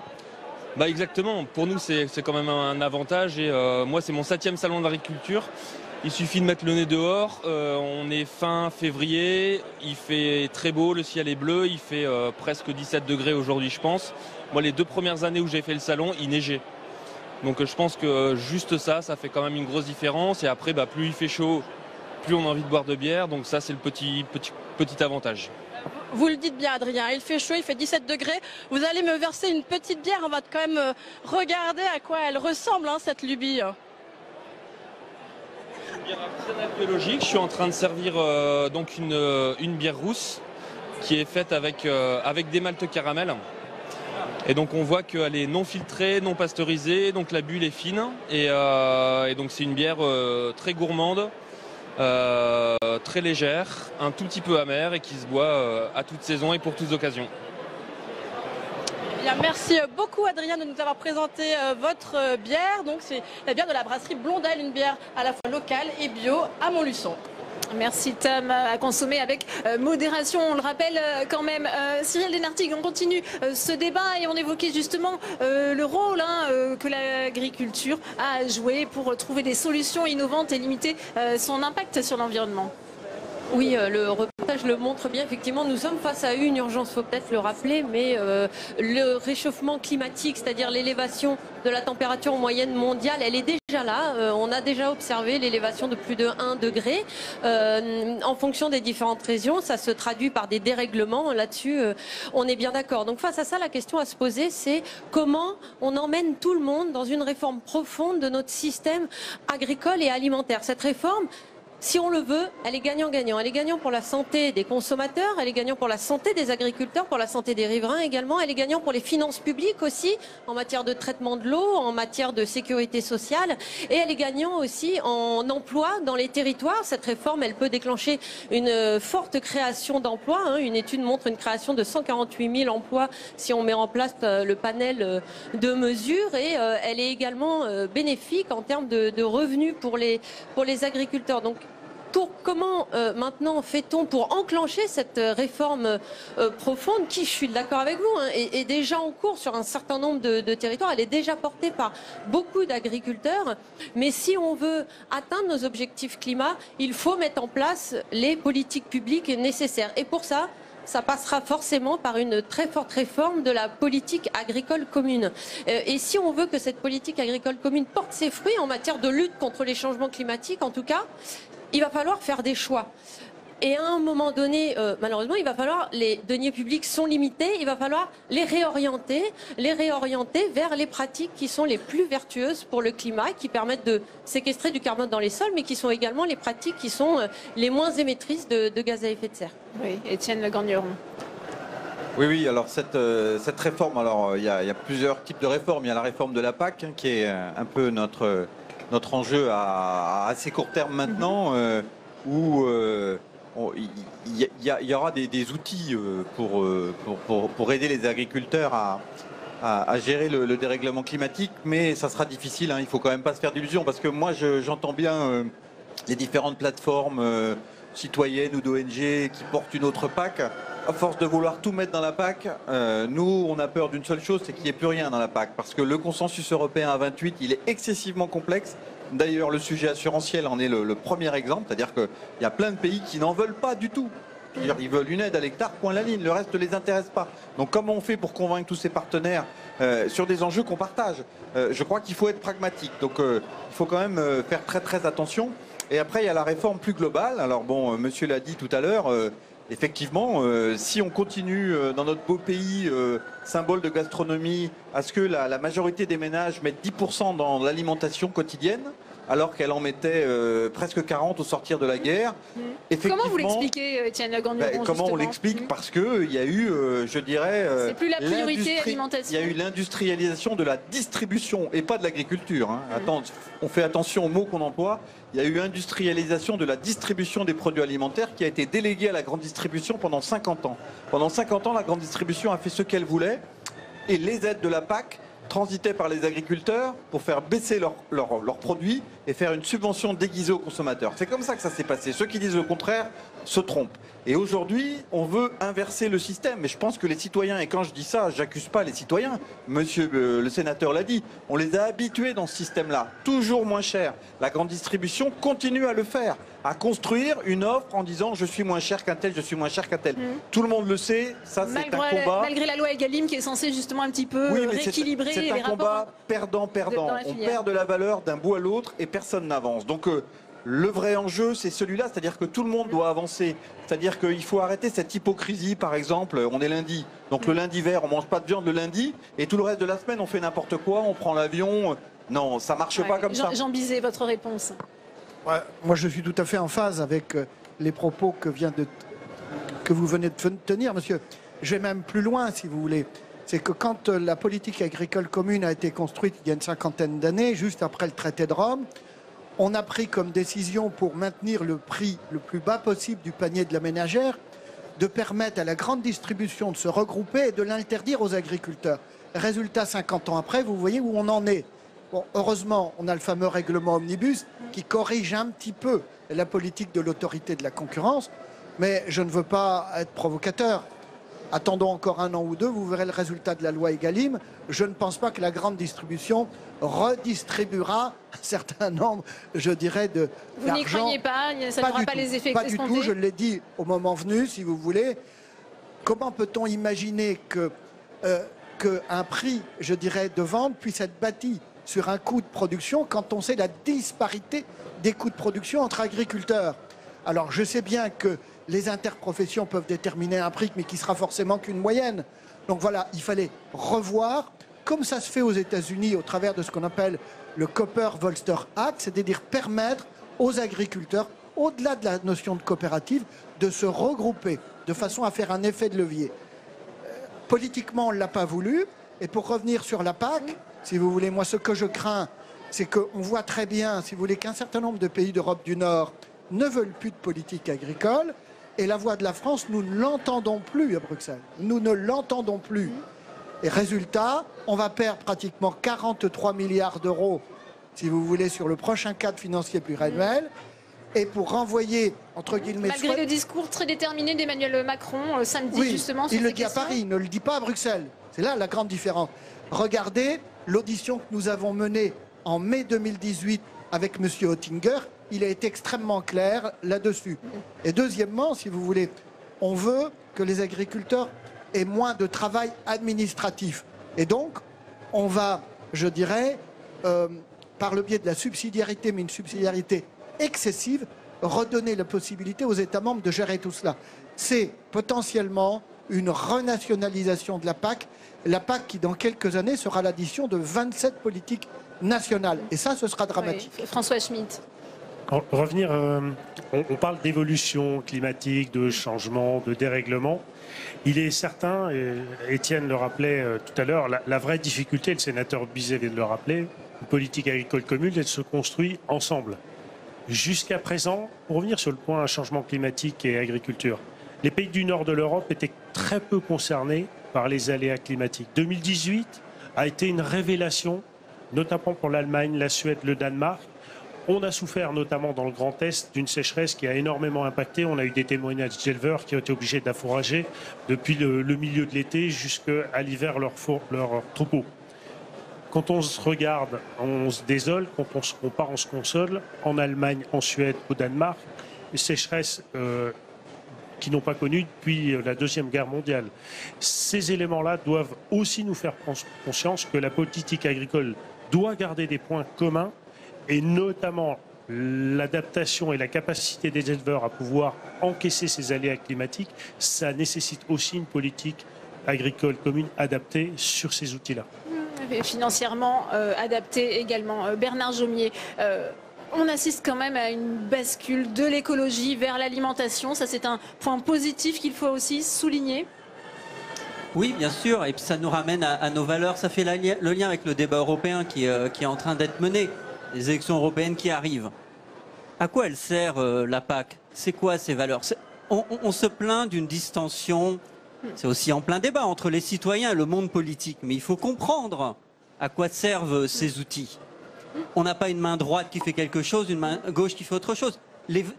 Exactement, pour nous c'est quand même un avantage et moi c'est mon 7e salon d'agriculture. Il suffit de mettre le nez dehors, on est fin février, il fait très beau, le ciel est bleu, il fait presque 17 degrés aujourd'hui je pense. Moi les 2 premières années où j'ai fait le salon, il neigeait. Donc je pense que juste ça fait quand même une grosse différence et après plus il fait chaud, plus on a envie de boire de bière, donc ça c'est le petit avantage.
Vous le dites bien Adrien, il fait chaud, il fait 17 degrés. Vous allez me verser une petite bière, on va quand même regarder à quoi elle ressemble cette lubie.
Une bière artisanale biologique, je suis en train de servir donc une bière rousse qui est faite avec des maltes caramel. Et donc on voit qu'elle est non filtrée, non pasteurisée, donc la bulle est fine. Et donc c'est une bière très gourmande. Très légère, un tout petit peu amère et qui se boit à toute saison et pour toutes occasions.
Bien, merci beaucoup Adrien de nous avoir présenté votre bière. Donc c'est la bière de la brasserie Blondel, une bière à la fois locale et bio à Montluçon.
Merci Tom, à consommer avec modération, on le rappelle quand même. Cyril Denartig, on continue ce débat et on évoquait justement le rôle que l'agriculture a joué pour trouver des solutions innovantes et limiter son impact sur l'environnement.
Oui, le reportage le montre bien. Effectivement, nous sommes face à une urgence, il faut peut-être le rappeler, mais le réchauffement climatique, c'est-à-dire l'élévation de la température moyenne mondiale, elle est déjà là. On a déjà observé l'élévation de plus de 1 degré. En fonction des différentes régions, ça se traduit par des dérèglements. Là-dessus, on est bien d'accord. Donc face à ça, la question à se poser, c'est comment on emmène tout le monde dans une réforme profonde de notre système agricole et alimentaire. Cette réforme, si on le veut, elle est gagnant-gagnant. Elle est gagnant pour la santé des consommateurs, elle est gagnant pour la santé des agriculteurs, pour la santé des riverains également. Elle est gagnant pour les finances publiques aussi, en matière de traitement de l'eau, en matière de sécurité sociale. Et elle est gagnant aussi en emploi dans les territoires. Cette réforme, elle peut déclencher une forte création d'emplois. Une étude montre une création de 148 000 emplois si on met en place le panel de mesures. Et elle est également bénéfique en termes de revenus pour les agriculteurs. Donc, comment maintenant fait-on pour enclencher cette réforme profonde qui, je suis d'accord avec vous, est déjà en cours sur un certain nombre de territoires. Elle est déjà portée par beaucoup d'agriculteurs. Mais si on veut atteindre nos objectifs climat, il faut mettre en place les politiques publiques nécessaires. Et pour ça, ça passera forcément par une très forte réforme de la politique agricole commune. Et si on veut que cette politique agricole commune porte ses fruits en matière de lutte contre les changements climatiques, en tout cas, il va falloir faire des choix. Et à un moment donné, malheureusement, il va falloir, les deniers publics sont limités, il va falloir les réorienter vers les pratiques qui sont les plus vertueuses pour le climat, qui permettent de séquestrer du carbone dans les sols, mais qui sont également les pratiques qui sont les moins émettrices de gaz à effet de serre.
Oui, Étienne Le Gagneron.
Oui, alors cette réforme, alors il y a plusieurs types de réformes. Il y a la réforme de la PAC, qui est un peu notre enjeu à assez court terme maintenant, où il y aura des outils pour aider les agriculteurs à gérer le dérèglement climatique, mais ça sera difficile, il ne faut quand même pas se faire d'illusions, parce que moi j'entends bien les différentes plateformes citoyennes ou d'ONG qui portent une autre PAC. À force de vouloir tout mettre dans la PAC, nous on a peur d'une seule chose, c'est qu'il n'y ait plus rien dans la PAC, parce que le consensus européen à 28, il est excessivement complexe. D'ailleurs, le sujet assurantiel en est le premier exemple, c'est-à-dire qu'il y a plein de pays qui n'en veulent pas du tout. Ils veulent une aide à l'hectare, point la ligne, le reste ne les intéresse pas. Donc comment on fait pour convaincre tous ces partenaires sur des enjeux qu'on partage? Je crois qu'il faut être pragmatique, donc il faut quand même faire très très attention. Et après, il y a la réforme plus globale. Alors bon, monsieur l'a dit tout à l'heure, effectivement, si on continue dans notre beau pays, symbole de gastronomie, à ce que la majorité des ménages mettent 10% dans l'alimentation quotidienne, alors qu'elle en mettait presque 40 au sortir de la guerre.
Comment vous l'expliquez, Étienne Le Gagneron?
Comment on l'explique? Parce qu'il y a eu, je dirais...
c'est plus la priorité alimentation.
Il y a eu l'industrialisation de la distribution, et pas de l'agriculture. On fait attention aux mots qu'on emploie. Il y a eu industrialisation de la distribution des produits alimentaires qui a été déléguée à la grande distribution pendant 50 ans. Pendant 50 ans, la grande distribution a fait ce qu'elle voulait, et les aides de la PAC transitaient par les agriculteurs pour faire baisser leurs produits et faire une subvention déguisée aux consommateurs. C'est comme ça que ça s'est passé. Ceux qui disent le contraire se trompent. Et aujourd'hui, on veut inverser le système. Mais je pense que les citoyens, et quand je dis ça, j'accuse pas les citoyens, monsieur le sénateur l'a dit, on les a habitués dans ce système-là, toujours moins cher. La grande distribution continue à le faire, à construire une offre en disant je suis moins cher qu'un tel, je suis moins cher qu'un tel. Tout le monde le sait, ça c'est un combat.
Malgré la loi Egalim qui est censée justement un petit peu rééquilibrer les rapports.
C'est un combat perdant-perdant. On perd de la valeur d'un bout à l'autre et personne n'avance. Donc le vrai enjeu, c'est celui-là, c'est-à-dire que tout le monde doit avancer. C'est-à-dire qu'il faut arrêter cette hypocrisie, par exemple, on est lundi, donc le lundi vert, on mange pas de viande le lundi, et tout le reste de la semaine, on fait n'importe quoi, on prend l'avion. Non, ça marche pas comme ça.
Jean Bizet, votre réponse?
Moi, je suis tout à fait en phase avec les propos que vous venez de tenir, monsieur. Je vais même plus loin, si vous voulez. C'est que quand la politique agricole commune a été construite il y a une cinquantaine d'années, juste après le traité de Rome, on a pris comme décision, pour maintenir le prix le plus bas possible du panier de la ménagère, de permettre à la grande distribution de se regrouper et de l'interdire aux agriculteurs. Résultat, 50 ans après, vous voyez où on en est. Bon, heureusement, on a le fameux règlement Omnibus qui corrige un petit peu la politique de l'autorité de la concurrence, mais je ne veux pas être provocateur. Attendons encore 1 an ou 2, vous verrez le résultat de la loi Egalim. Je ne pense pas que la grande distribution redistribuera un certain nombre, je dirais, de
Vous n'y croyez pas? Ça n'aura pas les effets escomptés?
Pas du tout, je l'ai dit au moment venu, si vous voulez. Comment peut-on imaginer qu'un prix, je dirais, de vente puisse être bâti sur un coût de production quand on sait la disparité des coûts de production entre agriculteurs? Alors, je sais bien que les interprofessions peuvent déterminer un prix, mais qui sera forcément qu'une moyenne. Donc voilà, il fallait revoir, comme ça se fait aux États-Unis au travers de ce qu'on appelle le Cooper-Volster Act, c'est-à-dire permettre aux agriculteurs, au-delà de la notion de coopérative, de se regrouper de façon à faire un effet de levier. Politiquement, on ne l'a pas voulu. Et pour revenir sur la PAC, si vous voulez, moi, ce que je crains, c'est qu'on voit très bien, si vous voulez, qu'un certain nombre de pays d'Europe du Nord ne veulent plus de politique agricole. Et la voix de la France, nous ne l'entendons plus à Bruxelles. Nous ne l'entendons plus. Et résultat, on va perdre pratiquement 43 milliards d'euros, si vous voulez, sur le prochain cadre financier pluriannuel. Et pour renvoyer, entre guillemets...
Malgré le discours très déterminé d'Emmanuel Macron samedi, justement, sur
il le
ces
dit à Paris, il ne le dit pas à Bruxelles. C'est là la grande différence. Regardez l'audition que nous avons menée en mai 2018 avec M. Oettinger. Il a été extrêmement clair là-dessus. Et deuxièmement, si vous voulez, on veut que les agriculteurs aient moins de travail administratif. Et donc, on va, je dirais, par le biais de la subsidiarité, mais une subsidiarité excessive, redonner la possibilité aux États membres de gérer tout cela. C'est potentiellement une renationalisation de la PAC qui, dans quelques années, sera l'addition de 27 politiques nationales. Et ça, ce sera dramatique.
Oui. François Schmitt.
Revenir, on parle d'évolution climatique, de changement, de dérèglement. Il est certain, et Étienne le rappelait tout à l'heure, la vraie difficulté, le sénateur Bizet vient de le rappeler, une politique agricole commune, elle se construit ensemble. Jusqu'à présent, pour revenir sur le point changement climatique et agriculture, les pays du nord de l'Europe étaient très peu concernés par les aléas climatiques. 2018 a été une révélation, notamment pour l'Allemagne, la Suède, le Danemark. On a souffert notamment dans le Grand Est d'une sécheresse qui a énormément impacté. On a eu des témoignages d'éleveurs qui ont été obligés d'affourager depuis le milieu de l'été jusqu'à l'hiver leurs troupeaux. Quand on se regarde, on se désole. Quand on se compare, on se console. En Allemagne, en Suède, au Danemark, les sécheresses qui n'ont pas connu depuis la Deuxième Guerre mondiale. Ces éléments-là doivent aussi nous faire prendre conscience que la politique agricole doit garder des points communs, et notamment l'adaptation et la capacité des éleveurs à pouvoir encaisser ces aléas climatiques. Ça nécessite aussi une politique agricole commune adaptée sur ces outils-là.
Financièrement adaptée également. Bernard Jomier, on assiste quand même à une bascule de l'écologie vers l'alimentation. Ça, c'est un point positif qu'il faut aussi souligner.
Oui, bien sûr, et puis ça nous ramène à nos valeurs. Ça fait le lien avec le débat européen qui est en train d'être mené. Les élections européennes qui arrivent. À quoi elle sert la PAC? C'est quoi ces valeurs? On se plaint d'une distension, c'est aussi en plein débat entre les citoyens et le monde politique. Mais il faut comprendre à quoi servent ces outils. On n'a pas une main droite qui fait quelque chose, une main gauche qui fait autre chose.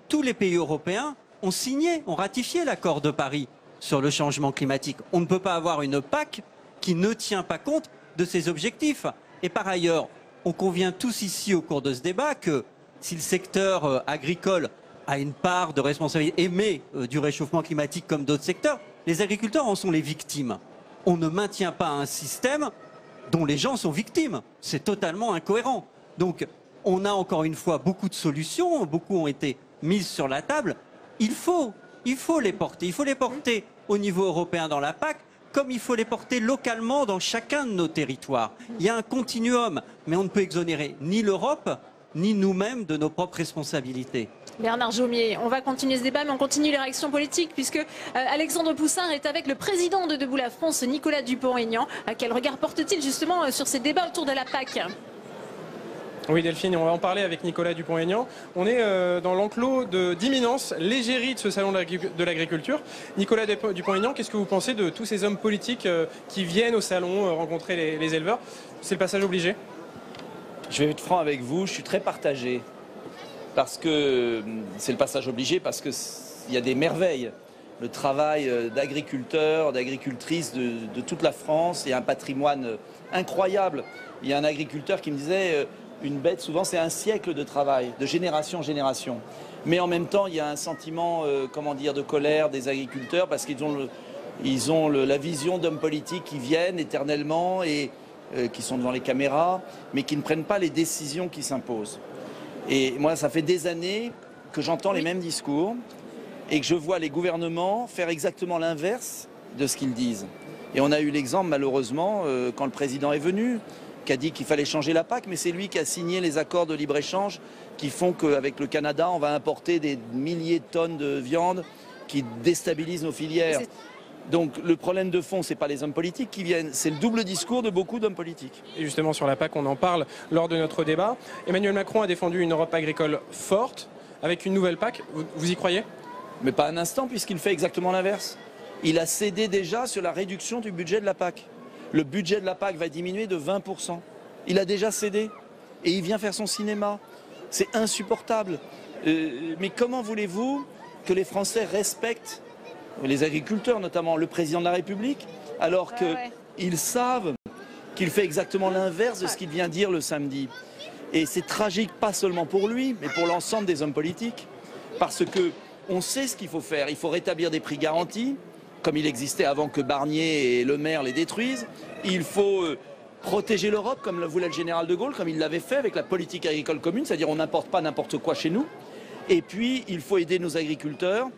Tous les pays européens ont signé, ont ratifié l'accord de Paris sur le changement climatique. On ne peut pas avoir une PAC qui ne tient pas compte de ces objectifs. Et par ailleurs, on convient tous ici au cours de ce débat que si le secteur agricole a une part de responsabilité, émet du réchauffement climatique comme d'autres secteurs, les agriculteurs en sont les victimes. On ne maintient pas un système dont les gens sont victimes. C'est totalement incohérent. Donc, on a encore une fois beaucoup de solutions, beaucoup ont été mises sur la table. Il faut les porter. Il faut les porter au niveau européen dans la PAC, comme il faut les porter localement dans chacun de nos territoires. Il y a un continuum, mais on ne peut exonérer ni l'Europe, ni nous-mêmes de nos propres responsabilités.
Bernard Jaumier, on va continuer ce débat, mais on continue les réactions politiques, puisque Alexandre Poussard est avec le président de Debout la France, Nicolas Dupont-Aignan. Quel regard porte-t-il justement sur ces débats autour de la PAC ?
Oui Delphine, on va en parler avec Nicolas Dupont-Aignan. On est dans l'enclos d'imminence, l'égérie de ce salon de l'agriculture. Nicolas Dupont-Aignan, qu'est-ce que vous pensez de tous ces hommes politiques qui viennent au salon rencontrer les éleveurs? C'est le passage obligé?
Je vais être franc avec vous, je suis très partagé. Parce que c'est le passage obligé, parce qu'il y a des merveilles. Le travail d'agriculteurs, d'agricultrices de toute la France, il y a un patrimoine incroyable. Il y a un agriculteur qui me disait, une bête souvent c'est un siècle de travail, de génération en génération. Mais en même temps il y a un sentiment, comment dire, de colère des agriculteurs parce qu'ils ont la vision d'hommes politiques qui viennent éternellement et qui sont devant les caméras, mais qui ne prennent pas les décisions qui s'imposent. Et moi, ça fait des années que j'entends les mêmes discours et que je vois les gouvernements faire exactement l'inverse de ce qu'ils disent. Et on a eu l'exemple, malheureusement, quand le président est venu, qui a dit qu'il fallait changer la PAC, mais c'est lui qui a signé les accords de libre-échange qui font qu'avec le Canada, on va importer des milliers de tonnes de viande qui déstabilisent nos filières. Donc le problème de fond, ce n'est pas les hommes politiques qui viennent, c'est le double discours de beaucoup d'hommes politiques.
Et justement sur la PAC, on en parle lors de notre débat. Emmanuel Macron a défendu une Europe agricole forte avec une nouvelle PAC. Vous y croyez?
Mais pas un instant, puisqu'il fait exactement l'inverse. Il a cédé déjà sur la réduction du budget de la PAC. Le budget de la PAC va diminuer de 20%. Il a déjà cédé et il vient faire son cinéma. C'est insupportable. Mais comment voulez-vous que les Français respectent les agriculteurs, notamment le président de la République, alors qu'ils savent qu'il fait exactement l'inverse de ce qu'il vient dire le samedi. Et c'est tragique, pas seulement pour lui, mais pour l'ensemble des hommes politiques, parce qu'on sait ce qu'il faut faire. Il faut rétablir des prix garantis, comme il existait avant que Barnier et Le Maire les détruisent. Il faut protéger l'Europe, comme le voulait le général de Gaulle, comme il l'avait fait avec la politique agricole commune, c'est-à-dire on n'importe pas n'importe quoi chez nous. Et puis, il faut aider nos agriculteurs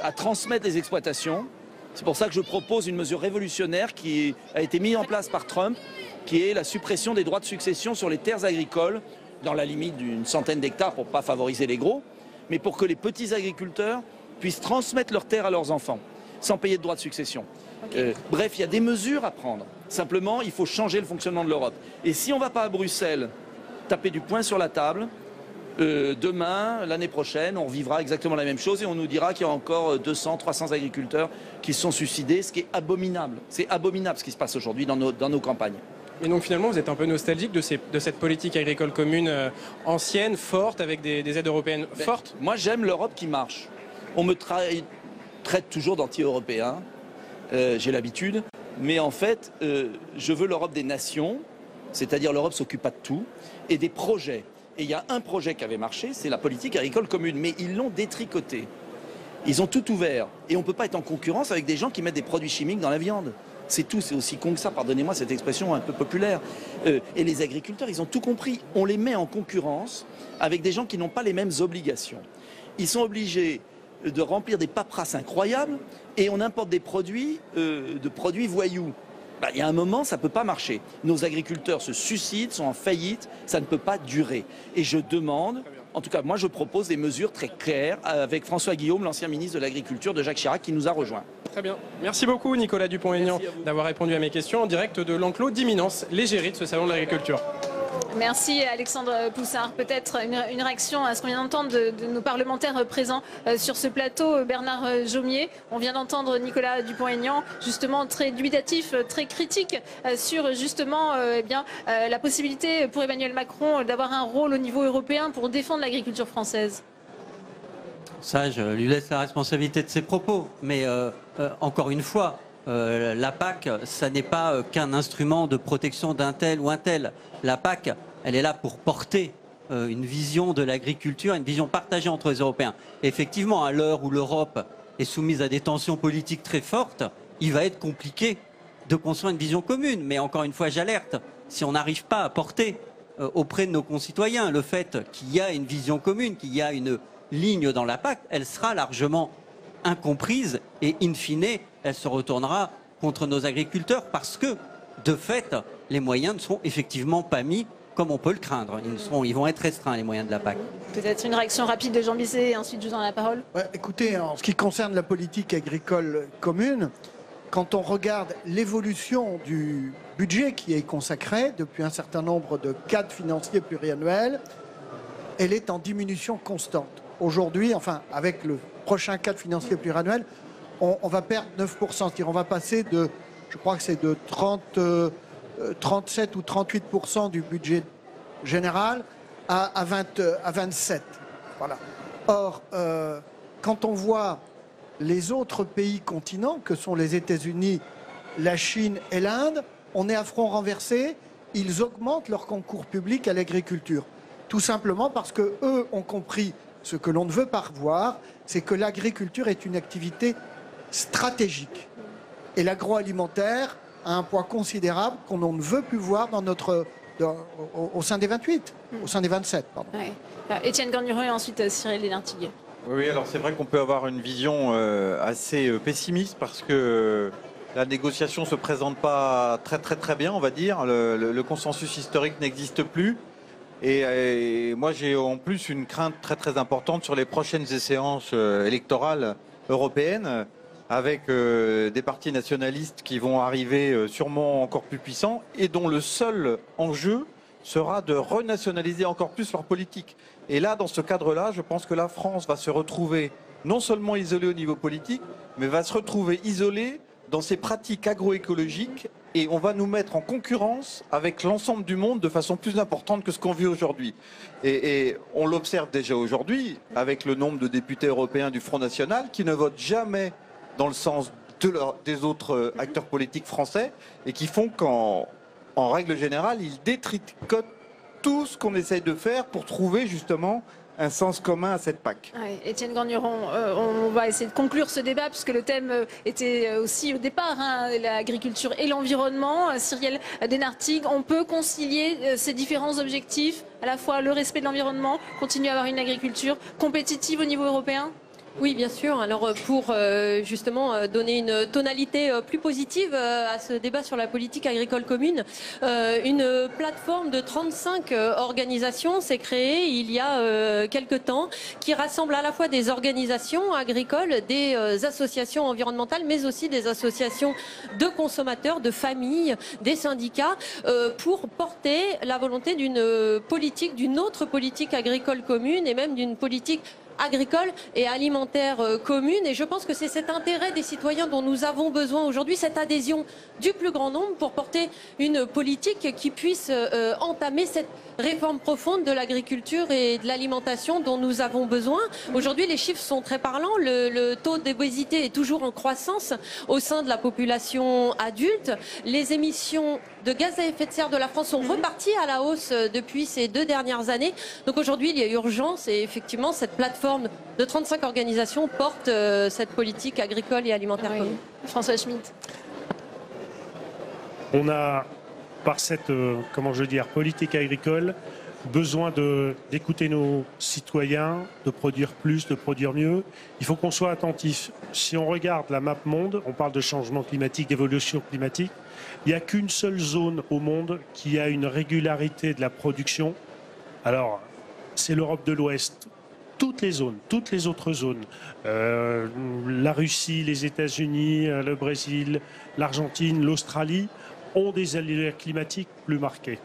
à transmettre les exploitations. C'est pour ça que je propose une mesure révolutionnaire qui a été mise en place par Trump, qui est la suppression des droits de succession sur les terres agricoles, dans la limite d'une centaine d'hectares pour ne pas favoriser les gros, mais pour que les petits agriculteurs puissent transmettre leurs terres à leurs enfants, sans payer de droits de succession. Bref, il y a des mesures à prendre. Simplement, il faut changer le fonctionnement de l'Europe. Et si on ne va pas à Bruxelles taper du poing sur la table, demain, l'année prochaine, on vivra exactement la même chose et on nous dira qu'il y a encore 200, 300 agriculteurs qui se sont suicidés, ce qui est abominable. C'est abominable ce qui se passe aujourd'hui dans nos campagnes.
Et donc finalement, vous êtes un peu nostalgique de cette politique agricole commune ancienne, forte, avec des aides européennes fortes?
Moi, j'aime l'Europe qui marche. On me traite toujours d'anti-européen, j'ai l'habitude, mais en fait, je veux l'Europe des nations, c'est-à-dire l'Europe s'occupe pas de tout, et des projets. Et il y a un projet qui avait marché, c'est la politique agricole commune. Mais ils l'ont détricoté. Ils ont tout ouvert. Et on ne peut pas être en concurrence avec des gens qui mettent des produits chimiques dans la viande. C'est tout, c'est aussi con que ça, pardonnez-moi cette expression un peu populaire. Et les agriculteurs, ils ont tout compris. On les met en concurrence avec des gens qui n'ont pas les mêmes obligations. Ils sont obligés de remplir des paperasses incroyables et on importe des produits, voyous. Il y a un moment, ça ne peut pas marcher. Nos agriculteurs se suicident, sont en faillite, ça ne peut pas durer. Et je demande, en tout cas moi je propose des mesures très claires avec François Guillaume, l'ancien ministre de l'Agriculture de Jacques Chirac, qui nous a rejoints.
Très bien. Merci beaucoup Nicolas Dupont-Aignan d'avoir répondu à mes questions en direct de l'enclos d'imminence, l'égérie de ce salon de l'agriculture.
Merci Alexandre Poussard. Peut-être une réaction à ce qu'on vient d'entendre de nos parlementaires présents sur ce plateau. Bernard Jomier, on vient d'entendre Nicolas Dupont-Aignan, justement très dubitatif, très critique sur justement la possibilité pour Emmanuel Macron d'avoir un rôle au niveau européen pour défendre l'agriculture française.
Ça, je lui laisse la responsabilité de ses propos. Mais encore une fois, la PAC, ça n'est pas qu'un instrument de protection d'un tel ou un tel. La PAC, elle est là pour porter une vision de l'agriculture, une vision partagée entre les Européens. Et effectivement, à l'heure où l'Europe est soumise à des tensions politiques très fortes, il va être compliqué de construire une vision commune. Mais encore une fois, j'alerte, si on n'arrive pas à porter auprès de nos concitoyens le fait qu'il y a une vision commune, qu'il y a une ligne dans la PAC, elle sera largement incomprise et in fine, elle se retournera contre nos agriculteurs parce que, de fait, les moyens ne seront effectivement pas mis comme on peut le craindre. Ils vont être restreints, les moyens de la PAC.
Peut-être une réaction rapide de Jean Bisset et ensuite je vous donne la parole.
Ouais, écoutez, en ce qui concerne la politique agricole commune, quand on regarde l'évolution du budget qui est consacré depuis un certain nombre de cadres financiers pluriannuels, elle est en diminution constante. Aujourd'hui, enfin, avec le prochain cadre financier pluriannuel, on va perdre 9%. C'est-à-dire on va passer de, je crois que c'est de 37 ou 38% du budget général à 27. Voilà. Or, quand on voit les autres pays continents, que sont les États-Unis, la Chine et l'Inde, on est à front renversé. Ils augmentent leur concours public à l'agriculture. Tout simplement parce qu'eux ont compris ce que l'on ne veut pas revoir, c'est que l'agriculture est une activité stratégique. Et l'agroalimentaire a un poids considérable qu'on ne veut plus voir dans au sein des 28, au sein des 27. Pardon.
Ouais. Étienne Gorgnon et ensuite Cyril Lénartiguier.
Oui, alors c'est vrai qu'on peut avoir une vision assez pessimiste parce que la négociation ne se présente pas très bien, on va dire. Le consensus historique n'existe plus. Et moi, j'ai en plus une crainte très importante sur les prochaines échéances électorales européennes, avec des partis nationalistes qui vont arriver sûrement encore plus puissants et dont le seul enjeu sera de renationaliser encore plus leur politique. Et là, dans ce cadre-là, je pense que la France va se retrouver non seulement isolée au niveau politique, mais va se retrouver isolée dans ses pratiques agroécologiques et on va nous mettre en concurrence avec l'ensemble du monde de façon plus importante que ce qu'on vit aujourd'hui. Et on l'observe déjà aujourd'hui avec le nombre de députés européens du Front National qui ne votent jamais dans le sens des autres acteurs politiques français et qui font qu'en règle générale, ils détricotent tout ce qu'on essaye de faire pour trouver justement un sens commun à cette PAC.
Ouais, Étienne Gorgnon, on va essayer de conclure ce débat puisque le thème était aussi au départ l'agriculture et l'environnement. Cyril Lénartigue, on peut concilier ces différents objectifs, à la fois le respect de l'environnement, continuer à avoir une agriculture compétitive au niveau européen ?
Oui, bien sûr. Alors pour justement donner une tonalité plus positive à ce débat sur la politique agricole commune, une plateforme de 35 organisations s'est créée il y a quelque temps qui rassemble à la fois des organisations agricoles, des associations environnementales, mais aussi des associations de consommateurs, de familles, des syndicats, pour porter la volonté d'une autre politique agricole commune et même d'une politique agricole et alimentaire commune. Et je pense que c'est cet intérêt des citoyens dont nous avons besoin aujourd'hui, cette adhésion du plus grand nombre pour porter une politique qui puisse entamer cette réforme profonde de l'agriculture et de l'alimentation dont nous avons besoin. Aujourd'hui, les chiffres sont très parlants. Le taux d'obésité est toujours en croissance au sein de la population adulte. Les émissions de gaz à effet de serre de la France sont reparties à la hausse depuis ces 2 dernières années. Donc aujourd'hui, il y a urgence et effectivement, cette plateforme de 35 organisations porte cette politique agricole et alimentaire commune.
François Schmitt.
On a, par cette politique agricole, besoin d'écouter nos citoyens, de produire plus, de produire mieux. Il faut qu'on soit attentif. Si on regarde la map monde, on parle de changement climatique, d'évolution climatique, il n'y a qu'une seule zone au monde qui a une régularité de la production. Alors, c'est l'Europe de l'Ouest. Toutes les autres zones, la Russie, les États-Unis, le Brésil, l'Argentine, l'Australie, ont des aléas climatiques plus marqués.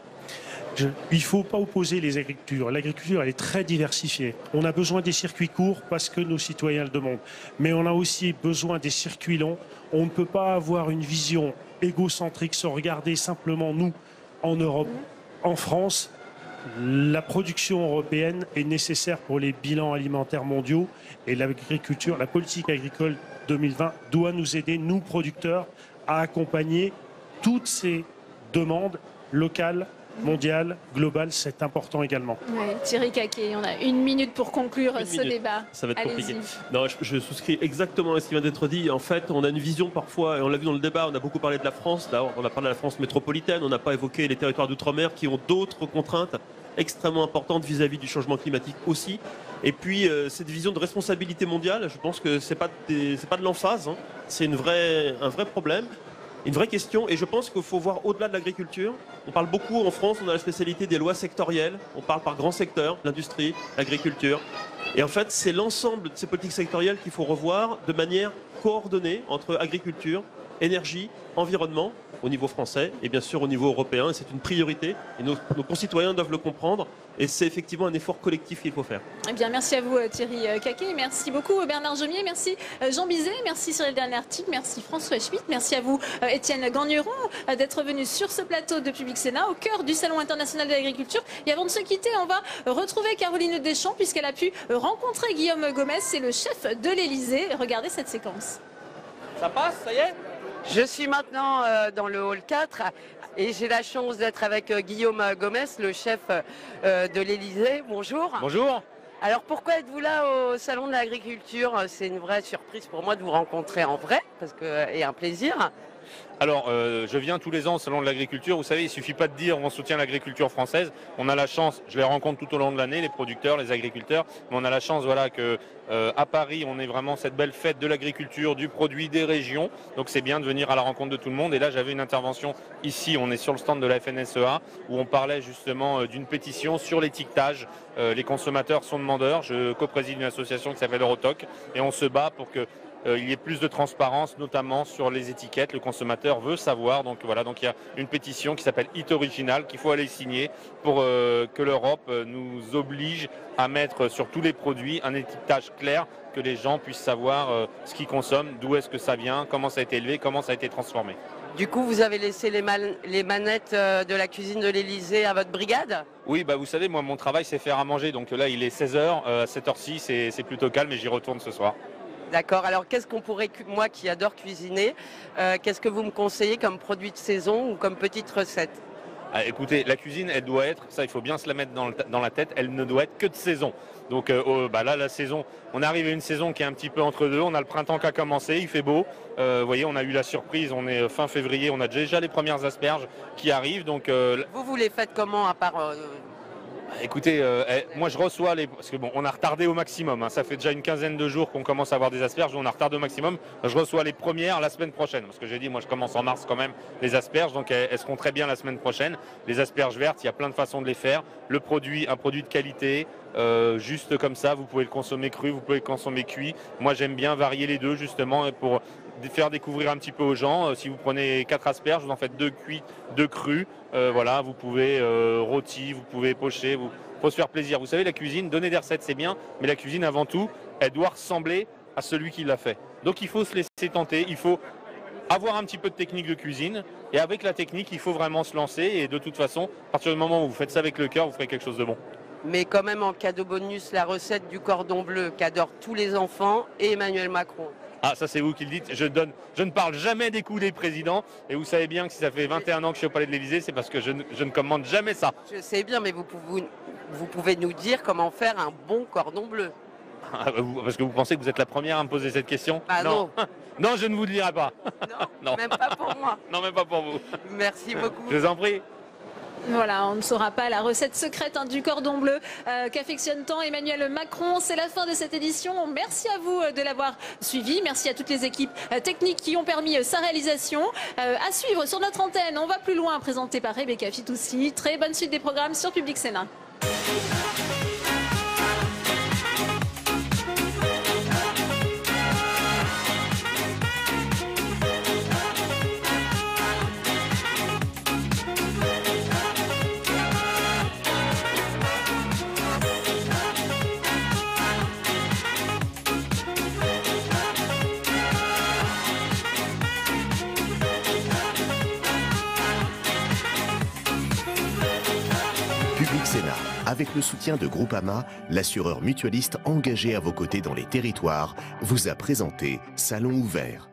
Il ne faut pas opposer les agricultures. L'agriculture, elle est très diversifiée. On a besoin des circuits courts parce que nos citoyens le demandent. Mais on a aussi besoin des circuits longs. On ne peut pas avoir une vision égocentrique sans regarder simplement nous, en Europe, en France. La production européenne est nécessaire pour les bilans alimentaires mondiaux et l'agriculture, la politique agricole 2020 doit nous aider, nous producteurs, à accompagner toutes ces demandes locales, mondiales, globales. C'est important également.
Ouais, Thierry Caquet, on a 1 minute pour conclure ce débat.
Ça va être compliqué.
Allez-y.
Non, je souscris exactement à ce qui vient d'être dit. En fait, on a une vision parfois, et on l'a vu dans le débat, on a beaucoup parlé de la France. Là, on a parlé de la France métropolitaine, on n'a pas évoqué les territoires d'outre-mer qui ont d'autres contraintes extrêmement importantes vis-à-vis du changement climatique aussi. Et puis, cette vision de responsabilité mondiale, je pense que c'est pas de l'emphase, hein. C'est un vrai problème. Une vraie question, et je pense qu'il faut voir au-delà de l'agriculture. On parle beaucoup en France, on a la spécialité des lois sectorielles, on parle par grands secteurs, l'industrie, l'agriculture. Et en fait, c'est l'ensemble de ces politiques sectorielles qu'il faut revoir de manière coordonnée entre agriculture, énergie, environnement, au niveau français et bien sûr au niveau européen. Et c'est une priorité, et nos concitoyens doivent le comprendre. Et c'est effectivement un effort collectif qu'il faut faire.
Eh bien, merci à vous Thierry Caquet, merci beaucoup Bernard Jomier, merci Jean Bizet, merci Cyril Bernartic, merci François Schmitt, merci à vous Étienne Gagneron d'être venu sur ce plateau de Public Sénat au cœur du Salon international de l'agriculture. Et avant de se quitter, on va retrouver Caroline Deschamps puisqu'elle a pu rencontrer Guillaume Gomez, c'est le chef de l'Élysée. Regardez cette séquence.
Ça passe, ça y est ? Je suis maintenant dans le hall 4 et j'ai la chance d'être avec Guillaume Gomez, le chef de l'Élysée. Bonjour.
Bonjour.
Alors pourquoi êtes-vous là au Salon de l'Agriculture? C'est une vraie surprise pour moi de vous rencontrer en vrai et un plaisir.
Alors, je viens tous les ans au Salon de l'Agriculture. Vous savez, il ne suffit pas de dire on soutient l'agriculture française. On a la chance, je les rencontre tout au long de l'année, les producteurs, les agriculteurs, mais on a la chance voilà, qu'à Paris, on ait vraiment cette belle fête de l'agriculture, du produit, des régions. Donc c'est bien de venir à la rencontre de tout le monde. Et là, j'avais une intervention ici, on est sur le stand de la FNSEA, où on parlait justement d'une pétition sur l'étiquetage. Les consommateurs sont demandeurs. Je co-préside une association qui s'appelle Eurotoc et on se bat pour que il y ait plus de transparence, notamment sur les étiquettes. Le consommateur veut savoir. Donc voilà, donc il y a une pétition qui s'appelle Hit Original qu'il faut aller signer pour que l'Europe nous oblige à mettre sur tous les produits un étiquetage clair, que les gens puissent savoir ce qu'ils consomment, d'où est-ce que ça vient, comment ça a été élevé, comment ça a été transformé.
Du coup, vous avez laissé les manettes de la cuisine de l'Élysée à votre brigade?
Oui, bah vous savez, moi mon travail c'est faire à manger. Donc là il est 16h, à cette heure-ci c'est plutôt calme et j'y retourne ce soir.
D'accord, alors qu'est-ce qu'on pourrait, moi qui adore cuisiner, qu'est-ce que vous me conseillez comme produit de saison ou comme petite recette?
Ah, écoutez, la cuisine, elle doit être, ça il faut bien se la mettre dans la tête, elle ne doit être que de saison. Donc là, la saison, on arrive à une saison qui est un petit peu entre deux, on a le printemps qui a commencé, il fait beau. Vous voyez, on a eu la surprise, on est fin février, on a déjà les premières asperges qui arrivent. Donc,
vous les faites comment à part...
Écoutez, moi je reçois parce que bon, on a retardé au maximum, hein. Ça fait déjà une quinzaine de jours qu'on commence à avoir des asperges, on a retardé au maximum. Je reçois les premières la semaine prochaine, parce que j'ai dit, moi je commence en mars quand même, les asperges, donc elles seront très bien la semaine prochaine. Les asperges vertes, il y a plein de façons de les faire. Le produit, un produit de qualité, juste comme ça, vous pouvez le consommer cru, vous pouvez le consommer cuit. Moi j'aime bien varier les deux justement pour faire découvrir un petit peu aux gens. Si vous prenez 4 asperges, vous en faites 2 cuits, 2 crus. Voilà, vous pouvez rôti, vous pouvez pocher, faut se faire plaisir. Vous savez, la cuisine, donner des recettes c'est bien, mais la cuisine avant tout, elle doit ressembler à celui qui l'a fait. Donc il faut se laisser tenter, il faut avoir un petit peu de technique de cuisine, et avec la technique, il faut vraiment se lancer, et de toute façon, à partir du moment où vous faites ça avec le cœur, vous ferez quelque chose de bon.
Mais quand même en cadeau bonus, la recette du cordon bleu qu'adorent tous les enfants et Emmanuel Macron.
Ah, ça c'est vous qui le dites. Je ne parle jamais des coups des présidents. Et vous savez bien que si ça fait 21 ans que je suis au Palais de l'Élysée, c'est parce que je ne commande jamais ça.
Je sais bien, mais vous pouvez nous dire comment faire un bon cordon bleu.
Parce que vous pensez que vous êtes la première à me poser cette question?
Ah non.
Non, je ne vous le dirai pas.
Non, même pas pour moi.
Non, même pas pour vous.
Merci beaucoup.
Je vous en prie.
Voilà, on ne saura pas la recette secrète du cordon bleu qu'affectionne tant Emmanuel Macron. C'est la fin de cette édition. Merci à vous de l'avoir suivi. Merci à toutes les équipes techniques qui ont permis sa réalisation. À suivre sur notre antenne, on va plus loin, présenté par Rebecca Fitoussi. Très bonne suite des programmes sur Public Sénat.
Public Sénat, avec le soutien de Groupama, l'assureur mutualiste engagé à vos côtés dans les territoires, vous a présenté Salon ouvert.